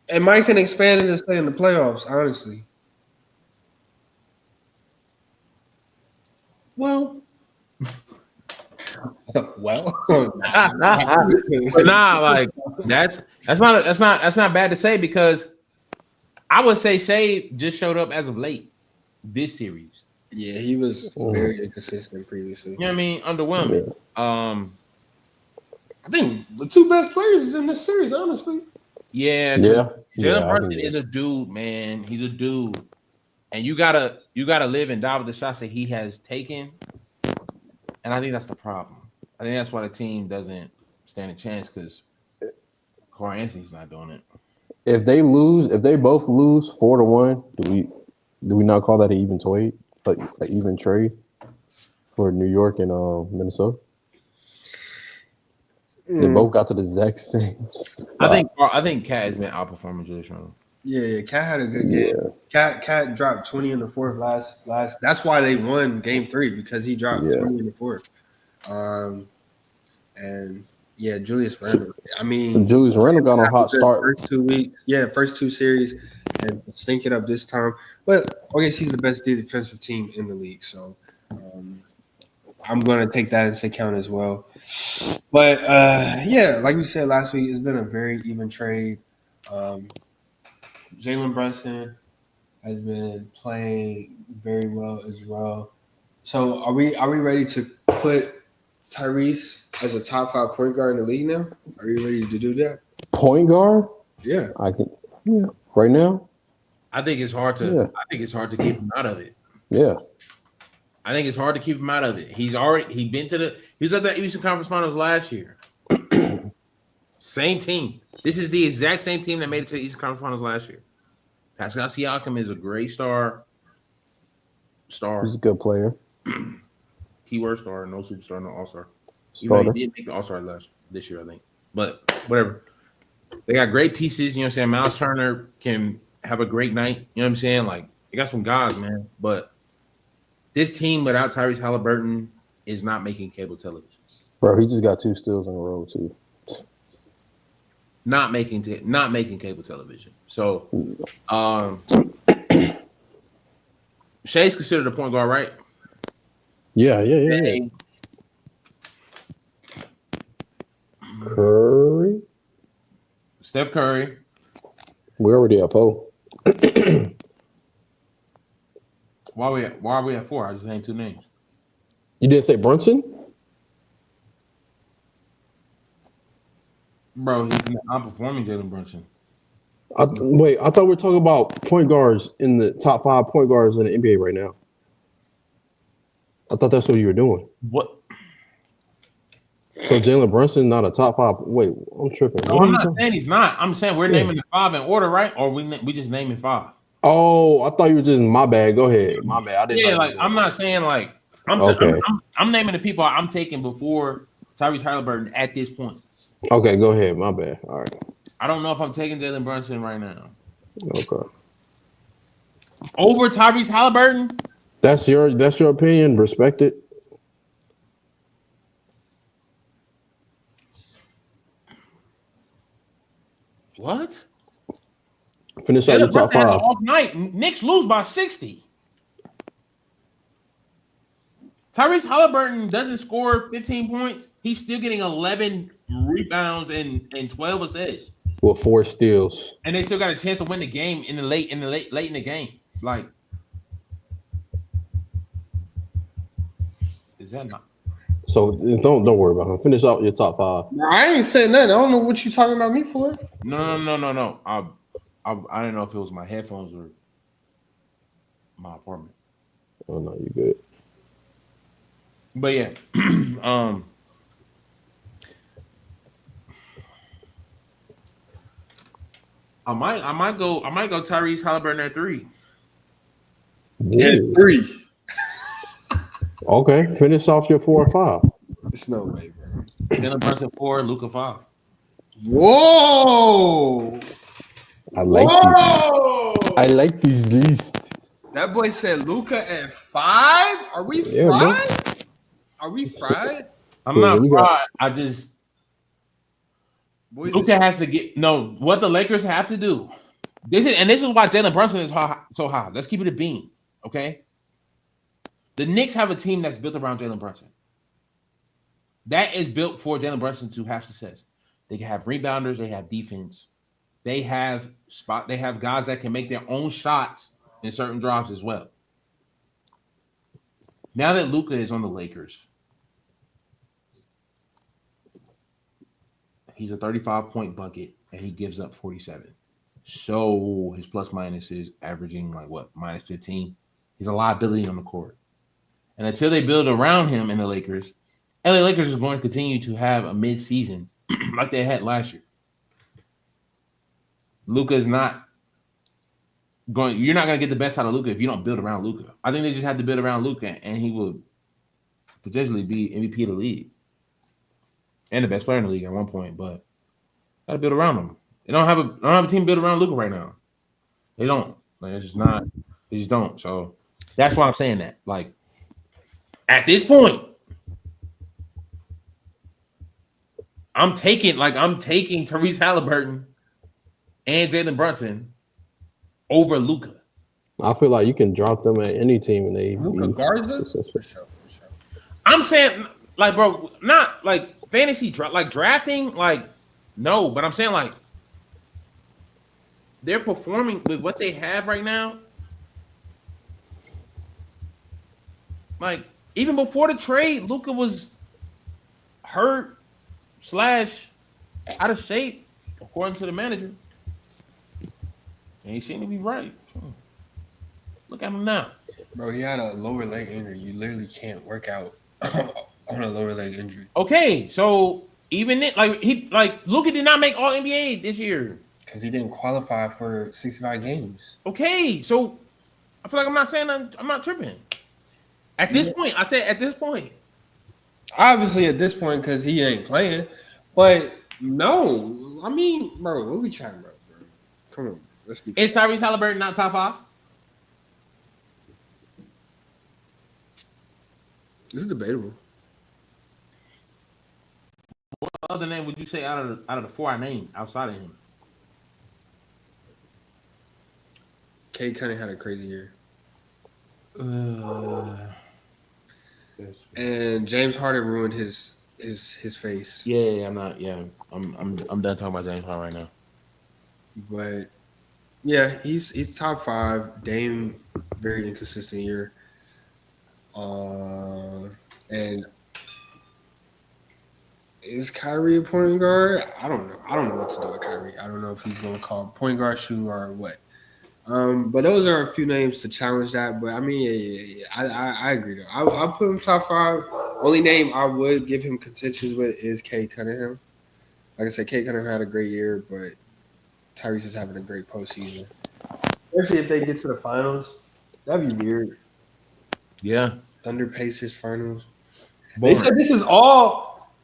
and Mike can expand it to stay in the playoffs, honestly. Well, like that's not bad to say, because I would say Shea just showed up as of late this series. Yeah, he was very inconsistent previously. You know what I mean? Underwhelming. I think the two best players is in this series, honestly. Yeah. Jalen Brunson is a dude, man. He's a dude. And you gotta live and die with the shots that he has taken. And I think that's the problem. I think that's why the team doesn't stand a chance, because Karl Anthony's not doing it. If they both lose 4-1, do we not call that an even trade? Like an even trade for New York and Minnesota? They both got to the exact same spot. I think Cat has been outperforming Julius Randle. Yeah, Cat had a good game. Cat dropped 20 in the fourth last. That's why they won game 3, because he dropped 20 in the fourth. And Yeah, Julius Randle. I mean, Julius Randle got on a hot start. First 2 weeks. Yeah, first 2 series and stinking up this time. But I guess he's the best defensive team in the league. So I'm going to take that into account as well. But, yeah, like we said last week, it's been a very even trade. Jalen Brunson has been playing very well as well. So are we ready to put Tyrese as a top 5 point guard in the league now? Are you ready to do that? Point guard? Yeah. I can. Yeah. Right now? I think it's hard to. Yeah. I think it's hard to keep him out of it. Yeah. I think it's hard to keep him out of it. He was at the Eastern Conference Finals last year. Same team. This is the exact same team that made it to the Eastern Conference Finals last year. Pascal Siakam is a great star. He's a good player. Keyword star, no superstar, no all-star. Starter. He did make the all-star this year, I think. But whatever. They got great pieces, you know what I'm saying? Miles Turner can have a great night. You know what I'm saying? Like, they got some guys, man. But this team without Tyrese Haliburton is not making cable television. Bro, he just got 2 steals in a row, too. Not making cable television. So, Shai's considered a point guard, right? Yeah. Curry? Steph Curry. We already at Poe. Why are we at 4? I just named 2 names. You didn't say Brunson? Bro, he's outperforming Jalen Brunson. I thought we were talking about point guards in the top 5 point guards in the NBA right now. I thought that's what you were doing. What? So Jalen Brunson not a top 5. Wait, I'm tripping. No, I'm not saying he's not. I'm saying we're naming the 5 in order, right? Or we just naming 5. Oh, I thought you were just my bad. Go ahead. My bad. I didn't. Yeah, like I'm not saying like I'm naming the people I'm taking before Tyrese Haliburton at this point. Okay, go ahead. My bad. All right. I don't know if I'm taking Jalen Brunson right now. Okay. Over Tyrese Haliburton? That's your opinion. Respect it. What? Finish out your top 5. Off night. Knicks lose by 60. Tyrese Haliburton doesn't score 15 points. He's still getting 11 rebounds and 12 assists. With 4 steals. And they still got a chance to win the game late in the game. Like, is that not? So don't worry about him. Finish out your top 5. I ain't saying nothing. I don't know what you talking about me for. No. I didn't know if it was my headphones or my apartment. Oh no, you good. But yeah, I might go Tyrese Haliburton at 3. Yeah, 3. Okay, finish off your 4 or 5. There's no way, bro. Jalen Brunson 4, Luka 5. Whoa! I like these lists. That boy said Luka at 5. Are we fried? Bro. Are we fried? I'm not fried. I just Luka has to get what the Lakers have to do. This is why Jalen Brunson is so high. Let's keep it a beam, okay? The Knicks have a team that's built around Jalen Brunson. That is built for Jalen Brunson to have success. They can have rebounders. They have defense. They have guys that can make their own shots in certain drives as well. Now that Luka is on the Lakers, he's a 35-point bucket and he gives up 47. So his plus minus is averaging like what, minus 15. He's a liability on the court. And until they build around him in the Lakers, LA Lakers is going to continue to have a mid-season like they had last year. Luka is not going. You're not going to get the best out of Luka if you don't build around Luka. I think they just have to build around Luka, and he will potentially be MVP of the league and the best player in the league at one point. But got to build around him. They don't have a team built around Luka right now. They don't. Like, it's just not. They just don't. So that's why I'm saying that. Like at this point, I'm taking Tyrese Haliburton and Jalen Brunson over Luka. I feel like you can drop them at any team and they Luka be Garza? successful. For sure. I'm saying, like, bro, not like fantasy, like drafting, like, no, but I'm saying, like, they're performing with what they have right now. Like, even before the trade, Luka was hurt / out of shape, according to the manager. And he seemed to be right. Look at him now. Bro, he had a lower leg injury. You literally can't work out on a lower leg injury. Okay, so even it, like Luka did not make All NBA this year because he didn't qualify for 65 games. Okay, so I feel like I'm not saying I'm not tripping. At this point, I said at this point. Obviously, at this point, because he ain't playing. But no, I mean, bro, what we chatting about, bro? Come on, let's be. Is Tyrese Haliburton not top 5? This is debatable. What other name would you say out of the 4 I named outside of him? Cade Cunningham had a crazy year. And James Harden ruined his face. Yeah, I'm not. Yeah, I'm done talking about James Harden right now. But yeah, he's top 5. Dame, very inconsistent year. And is Kyrie a point guard? I don't know. I don't know what to do with Kyrie. I don't know if he's going to call point guard shoe or what. But those are a few names to challenge that. But I mean, I agree though. I'll put him top 5. Only name I would give him contentions with is Cade Cunningham. Like I said, Cade Cunningham had a great year, but Tyrese is having a great postseason. Especially if they get to the finals, that'd be weird. Yeah, Thunder Pacers finals. Boring. They said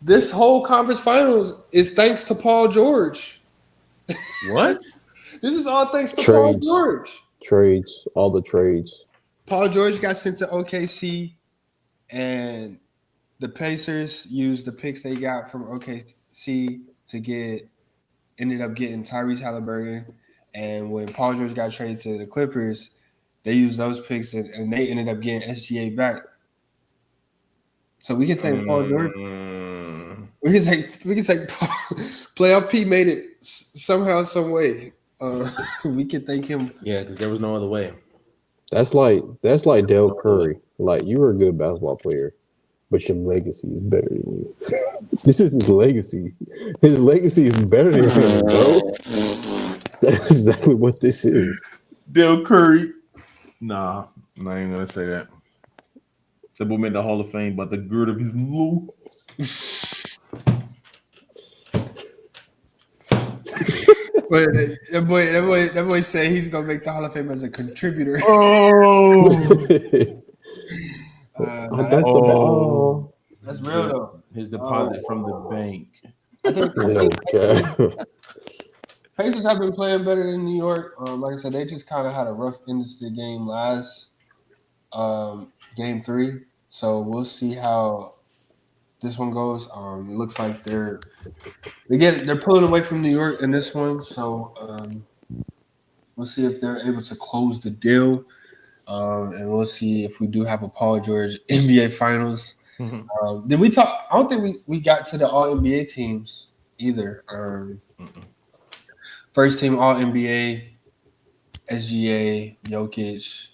this whole conference finals is thanks to Paul George. What? This is all thanks to Trades. Paul George. Trades, all the trades. Paul George got sent to OKC, and the Pacers used the picks they got from OKC ended up getting Tyrese Haliburton. And when Paul George got traded to the Clippers, they used those picks and they ended up getting SGA back. So we can thank Paul George. We can say playoff P made it somehow, some way. We can thank him. Yeah, because there was no other way. That's like Dale Curry. Like, you were a good basketball player, but your legacy is better than you. This is his legacy. His legacy is better than him, bro. That's exactly what this is. Dale Curry. Nah, I'm not even gonna say that. The boy made the Hall of Fame, but the gird of his low. But that boy said he's gonna make the Hall of Fame as a contributor. Oh, That's real though. His deposit from the bank. Pacers have been playing better than New York. Like I said, they just kind of had a rough end to the game last game 3. So we'll see how this one goes. It looks like they're pulling away from New York in this one. So we'll see if they're able to close the deal. And we'll see if we do have a Paul George NBA Finals. Did we talk? I don't think we got to the All NBA teams either. First team All NBA, SGA, Jokic,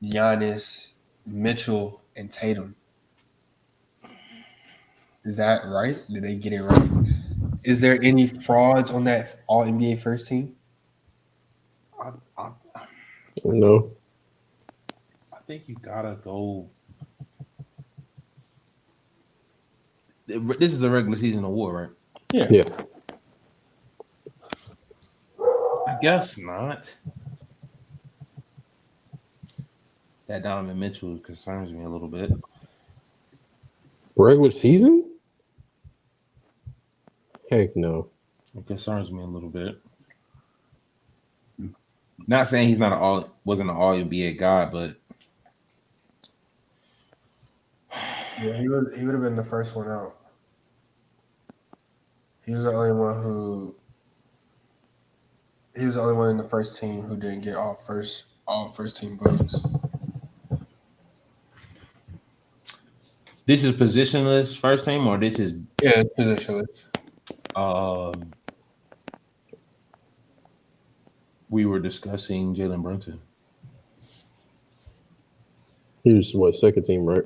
Giannis, Mitchell, and Tatum. Is that right? Did they get it right? Is there any frauds on that All NBA first team? No. I think you gotta go. This is a regular season award, right? Yeah. I guess not. That Donovan Mitchell concerns me a little bit. Regular season? Heck no. It concerns me a little bit. Not saying he's wasn't an All NBA guy, but yeah, he would have been the first one out. He was the only one who. He was the only one in the first team who didn't get all first team votes. This is positionless first team, or this is positionless. We were discussing Jalen Brunson. He was what, second team, right?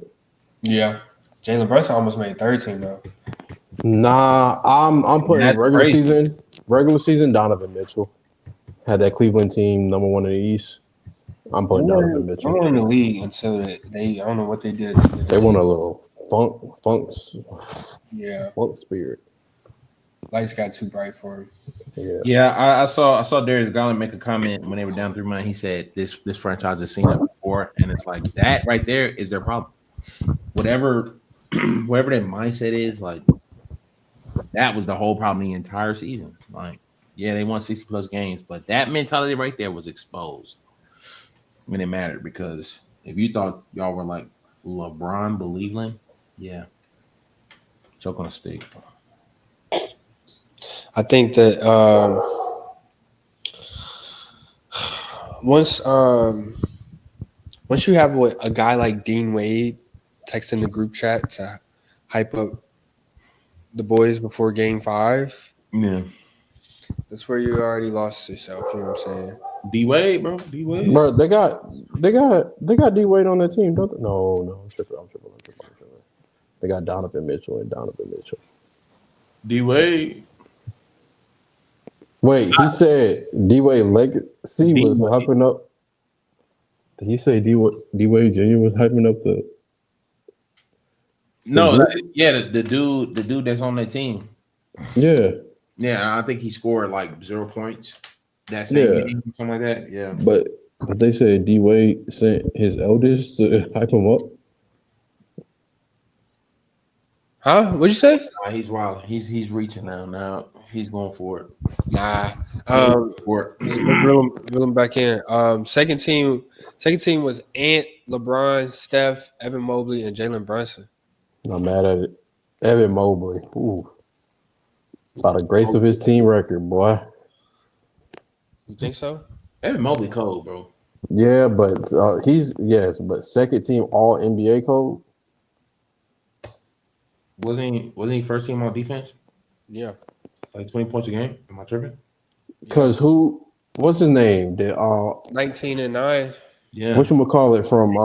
Yeah, Jalen Brunson almost made third team though. Nah, I'm putting That's regular crazy. season. Regular season, Donovan Mitchell had that Cleveland team number 1 in the East. I'm putting Donovan I Mitchell. won in the league until they. I don't know what they did. They want a little funk spirit. Lights got too bright for him. Yeah, I saw Darius Garland make a comment when they were down 3-1. He said this franchise has seen it before, and it's like that right there is their problem. Whatever their mindset is, like that was the whole problem the entire season. Like, yeah, they won 60 plus games, but that mentality right there was exposed when it mattered. Because if you thought y'all were like LeBron Believeland, yeah, choke on a stick. I think that once you have a guy like Dean Wade texting the group chat to hype up the boys before Game 5, Yeah, that's where you already lost yourself. You know what I'm saying? D Wade, bro, D Wade. Bro, they got D Wade on their team, don't they? No, I'm tripping. They got Donovan Mitchell. D Wade. Wait, he said D Wade legacy was hyping up. Did he say D Wade Jr. was hyping up the? No, the dude that's on that team. Yeah. Yeah, I think he scored like 0 points that same game, something like that. Yeah. But they said D Wade sent his eldest to hype him up. Huh? What'd you say? Nah, he's wild. He's reaching now. Now he's going for it. Nah. For Reel him back in. Second team was Ant, LeBron, Steph, Evan Mobley, and Jalen Brunson. I'm mad at it. Evan Mobley. Ooh. By the grace of his team record, boy. You think so? Evan Mobley cold, bro. Yeah, but but second team all NBA code. Wasn't he first team on defense? Yeah. Like 20 points a game? Am I tripping? Because what's his name? 19 and 9. Yeah. Whatchamacallit from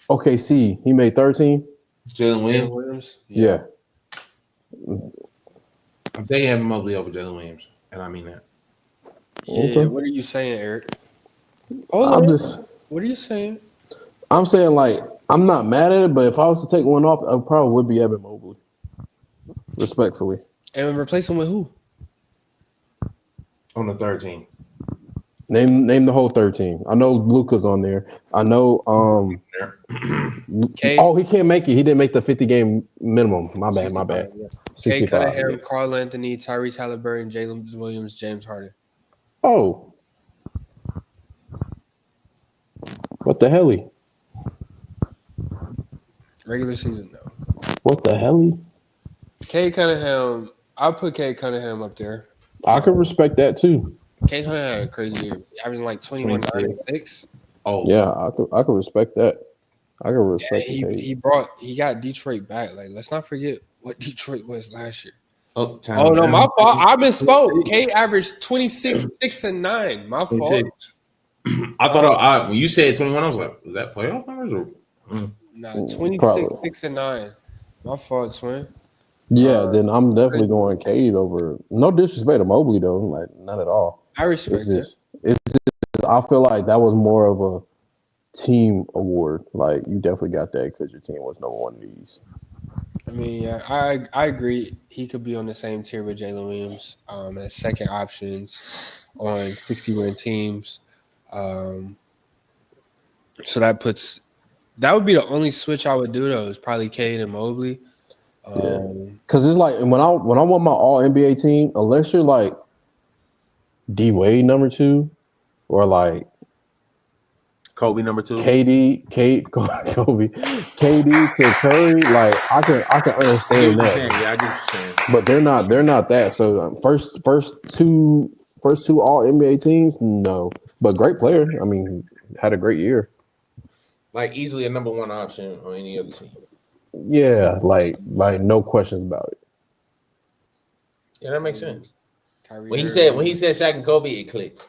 OKC. He made 13. Jalen Williams. Williams? Yeah. I'm taking Evan Mobley over Jalen Williams, and I mean that. Yeah. Okay. What are you saying, Eric? What are you saying? I'm saying, like, I'm not mad at it, but if I was to take one off, I probably would be Evan Mobley. Respectfully. And replace him with who? On the third team. Name the whole 13. I know Luka's on there. I know K. Oh, he can't make it. He didn't make the 50 game minimum. My bad. Yeah. 65. Kay Cunningham, Carl Anthony, Tyrese Haliburton, Jalen Williams, James Harden. Oh. What the hell? Regular season though. What the hell? Kay Cunningham, I'll put Kay Cunningham up there. I can respect that too. Kay Cunningham had a crazy year, averaging like 21, 9, and 6. Oh Yeah, I could respect that. I can respect He got Detroit back. Like, let's not forget what Detroit was last year. Oh no, my fault. I misspoke. K averaged 26, 6, and 9. My fault. 26. I thought when you said 21, I was like, was that playoff numbers or? Nah, 26, Probably. 6, and 9. My fault, twin. Yeah, then I'm definitely going Cade over. No disrespect to Mobley though, like not at all. I respect it. It's just I feel like that was more of a team award. Like you definitely got that because your team was number 1 in the East. I mean, yeah, I agree. He could be on the same tier with Jalen Williams as second options on 60-win teams. So that would be the only switch I would do though. Is probably Cade and Mobley. Because it's like when I want my All NBA team, unless you're like D Wade number 2, or like Kobe number 2. Kobe, KD to Curry. Like I can I get understand what you're that. saying. Yeah, I get what you're saying. But they're not that. So first two all NBA teams, no. But great player. I mean, had a great year. Like easily a number 1 option on any other team. Yeah, like no questions about it. Yeah, that makes sense. Kyrie When he Irving. said Shaq and Kobe, it clicked.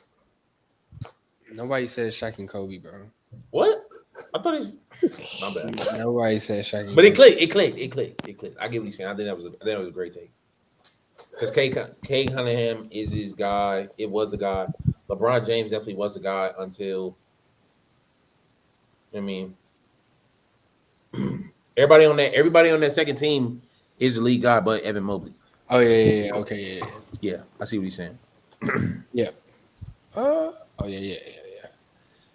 Nobody said Shaq and Kobe, bro. What? I thought he's my bad. Nobody said Shaq and But Kobe. it clicked. I get what he's saying. I think that was a great take. Because Kay Cunningham is his guy. It was the guy. LeBron James definitely was the guy until. I mean, everybody on that second team is the lead guy, but Evan Mobley. Oh yeah. Okay, yeah. Yeah, I see what he's saying. Yeah. Yeah.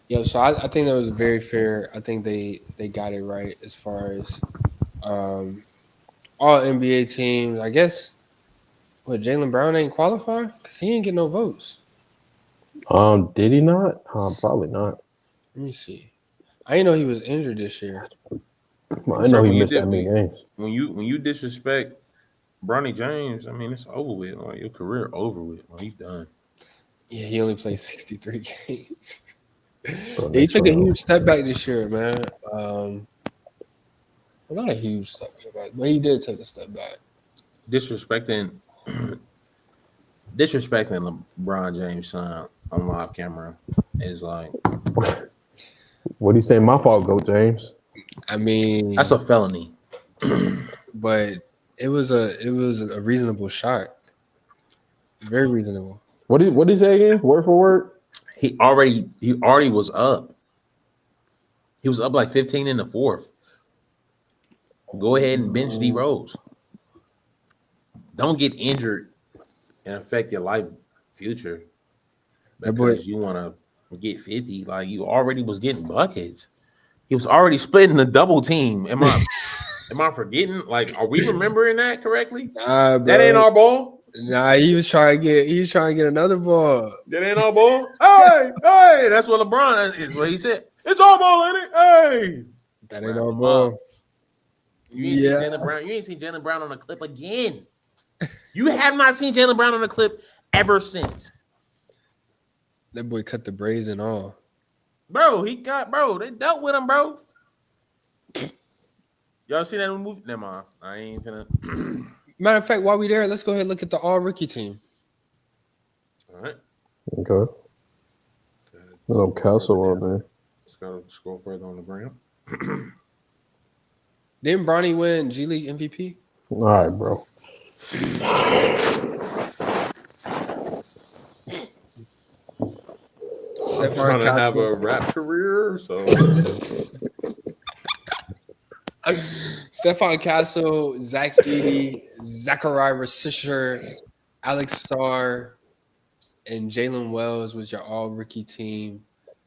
Yeah, so I think that was very fair. I think they got it right as far as all NBA teams. I guess what Jaylen Brown ain't qualify because he ain't get no votes. Did he not? Probably not. Let me see. I didn't know he was injured this year. I know he missed that many games. When you disrespect Bronny James, I mean it's over with. Like your career over with. Like you done. Yeah, he only played 63 games. So He took a huge step back this year, man. Not a huge step back, but he did take a step back. Disrespecting LeBron James' son on live camera is like What do you say? My fault, go James. I mean, that's a felony. But it was a reasonable shot. Very reasonable. What did he say again? Word for word? He already was up. He was up like 15 in the fourth. Go ahead and bench D Rose. Don't get injured and affect your life future because you want to get 50. Like you already was getting buckets. He was already splitting the double team. Am I forgetting? Like, are we remembering that correctly? Nah, bro. That ain't our ball. Nah, he was trying to get another ball. That ain't our ball. Hey, that's what LeBron is. What he said. It's our ball, ain't it? Hey, that ain't our ball. You ain't seen Jaylen Brown on a clip again. You have not seen Jaylen Brown on a clip ever since. That boy cut the braids and all. Bro, they dealt with him, bro. Y'all see that movie? Never mind. I ain't gonna. Matter of fact, while we there, let's go ahead and look at the all-rookie team. All right. Okay. Little Castle on there. Let's go scroll further on the ground. Didn't Bronny win G League MVP? All right, bro. I'm trying to have a rap career, so. Stephon Castle, Zach Edey, Zachariah Rasisher, Alex Starr, and Jalen Wells was your all-rookie team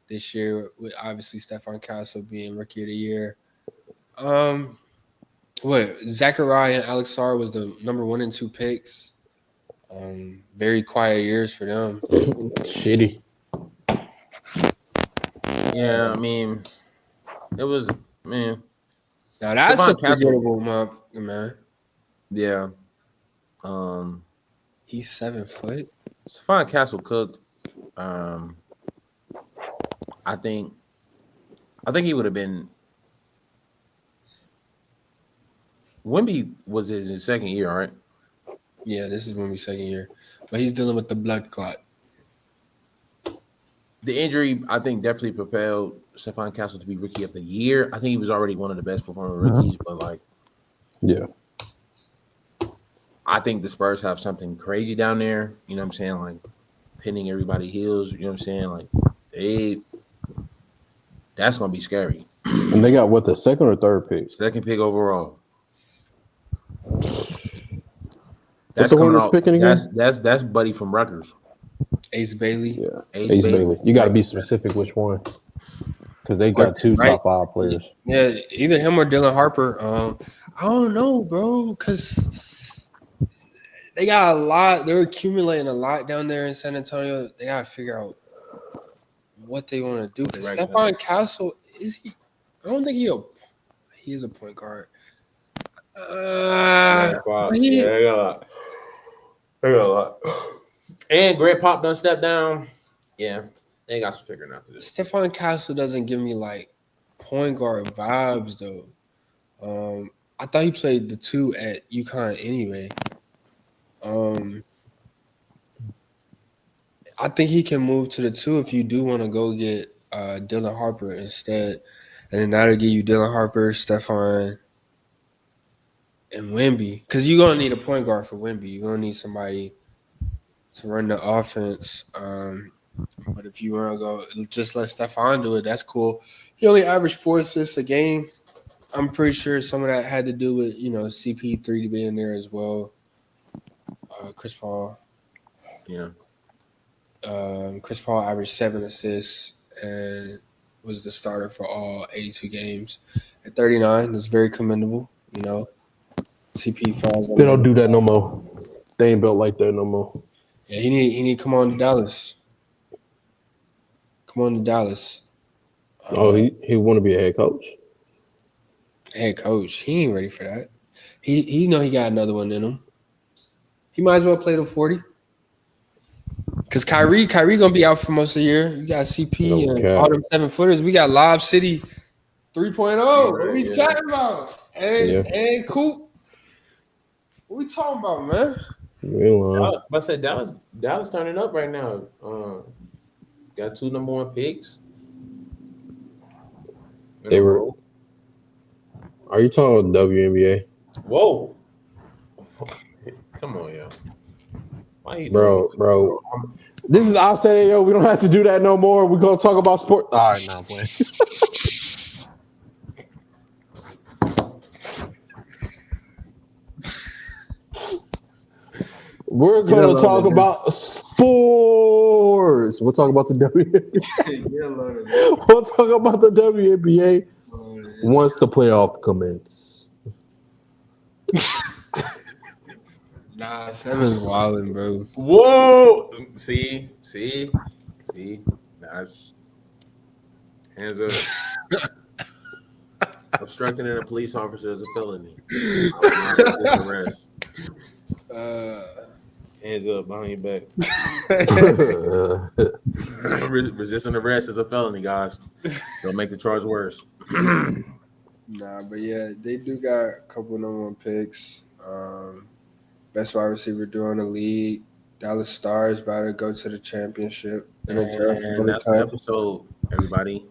this year, with obviously Stephon Castle being Rookie of the Year. Zachariah and Alex Starr was the number 1 and 2 picks. Very quiet years for them. Shitty. Yeah, I mean, it was, man. Now that's Stephon a forgettable motherfucker, man. Yeah. He's 7 foot. Stephon Castle cooked. I think he would have been. Wemby was his second year, right? Yeah, this is Wemby's second year, but he's dealing with the blood clot. The injury, I think, definitely propelled Stephon Castle to be Rookie of the Year. I think he was already one of the best performing rookies, but yeah. I think the Spurs have something crazy down there. You know what I'm saying? Like pinning everybody heels. You know what I'm saying? Like that's gonna be scary. And they got what, the second or third pick? Second pick overall. That's the Hornets picking again? That's Buddy from Rutgers. Ace Bailey. Yeah. Ace Bailey. You got to be specific which one. Because they got 2 top 5 players. Yeah, either him or Dylan Harper. I don't know, bro, because they got a lot. They're accumulating a lot down there in San Antonio. They got to figure out what they want to do. Because Direction. Stephon Castle is he? I don't think he is a point guard. Yeah, He- they got a lot. They got a lot. And Greg Pop done step down. Yeah, they got some figuring out to do. Stephon Castle doesn't give me like point guard vibes though. I thought he played the 2 at UConn anyway. I think he can move to the 2 if you do want to go get Dylan Harper instead, and then that'll give you Dylan Harper, Stephon, and Wemby. Because you're gonna need a point guard for Wemby. You're gonna need somebody to run the offense. But if you want to go, just let Stephon do it. That's cool. He only averaged 4 assists a game. I'm pretty sure some of that had to do with CP3 being there as well. Chris Paul. Yeah. Chris Paul averaged 7 assists and was the starter for all 82 games. At 39, that's very commendable. CP falls. They don't do that no more. They ain't built like that no more. Yeah, he need to come on to Dallas. Come on to Dallas. He want to be a head coach. Head coach, he ain't ready for that. He know he got another one in him. He might as well play to 40. Because Kyrie gonna be out for most of the year. You got CP and all them 7-footers. We got Lob City 3.0. What we talking about? And Coop. What we talking about, man? I said Dallas turning up right now. Got 2 number 1 picks. They were. Are you talking about WNBA? Whoa! Come on, yo. Why you bro? This is I say, yo. We don't have to do that no more. We're gonna talk about sport. All right, now I'm playing. We're gonna talk about sports. We'll talk about the WNBA. We'll talk about the WNBA once the playoff commence. Nah, 7's wilding, bro. Whoa! See. That's hands up. Obstructing a police officer is a felony. Arrest. Hands up behind your back. Resisting arrest is a felony, guys. Don't make the charge worse. Nah, but yeah, they do got a couple number 1 picks. Best wide receiver during the league. Dallas Stars about to go to the championship. And that's the episode, everybody.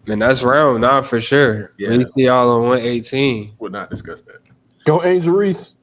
And that's round, for sure. Yeah. We see y'all on 118. We'll not discuss that. Go Angel Reese.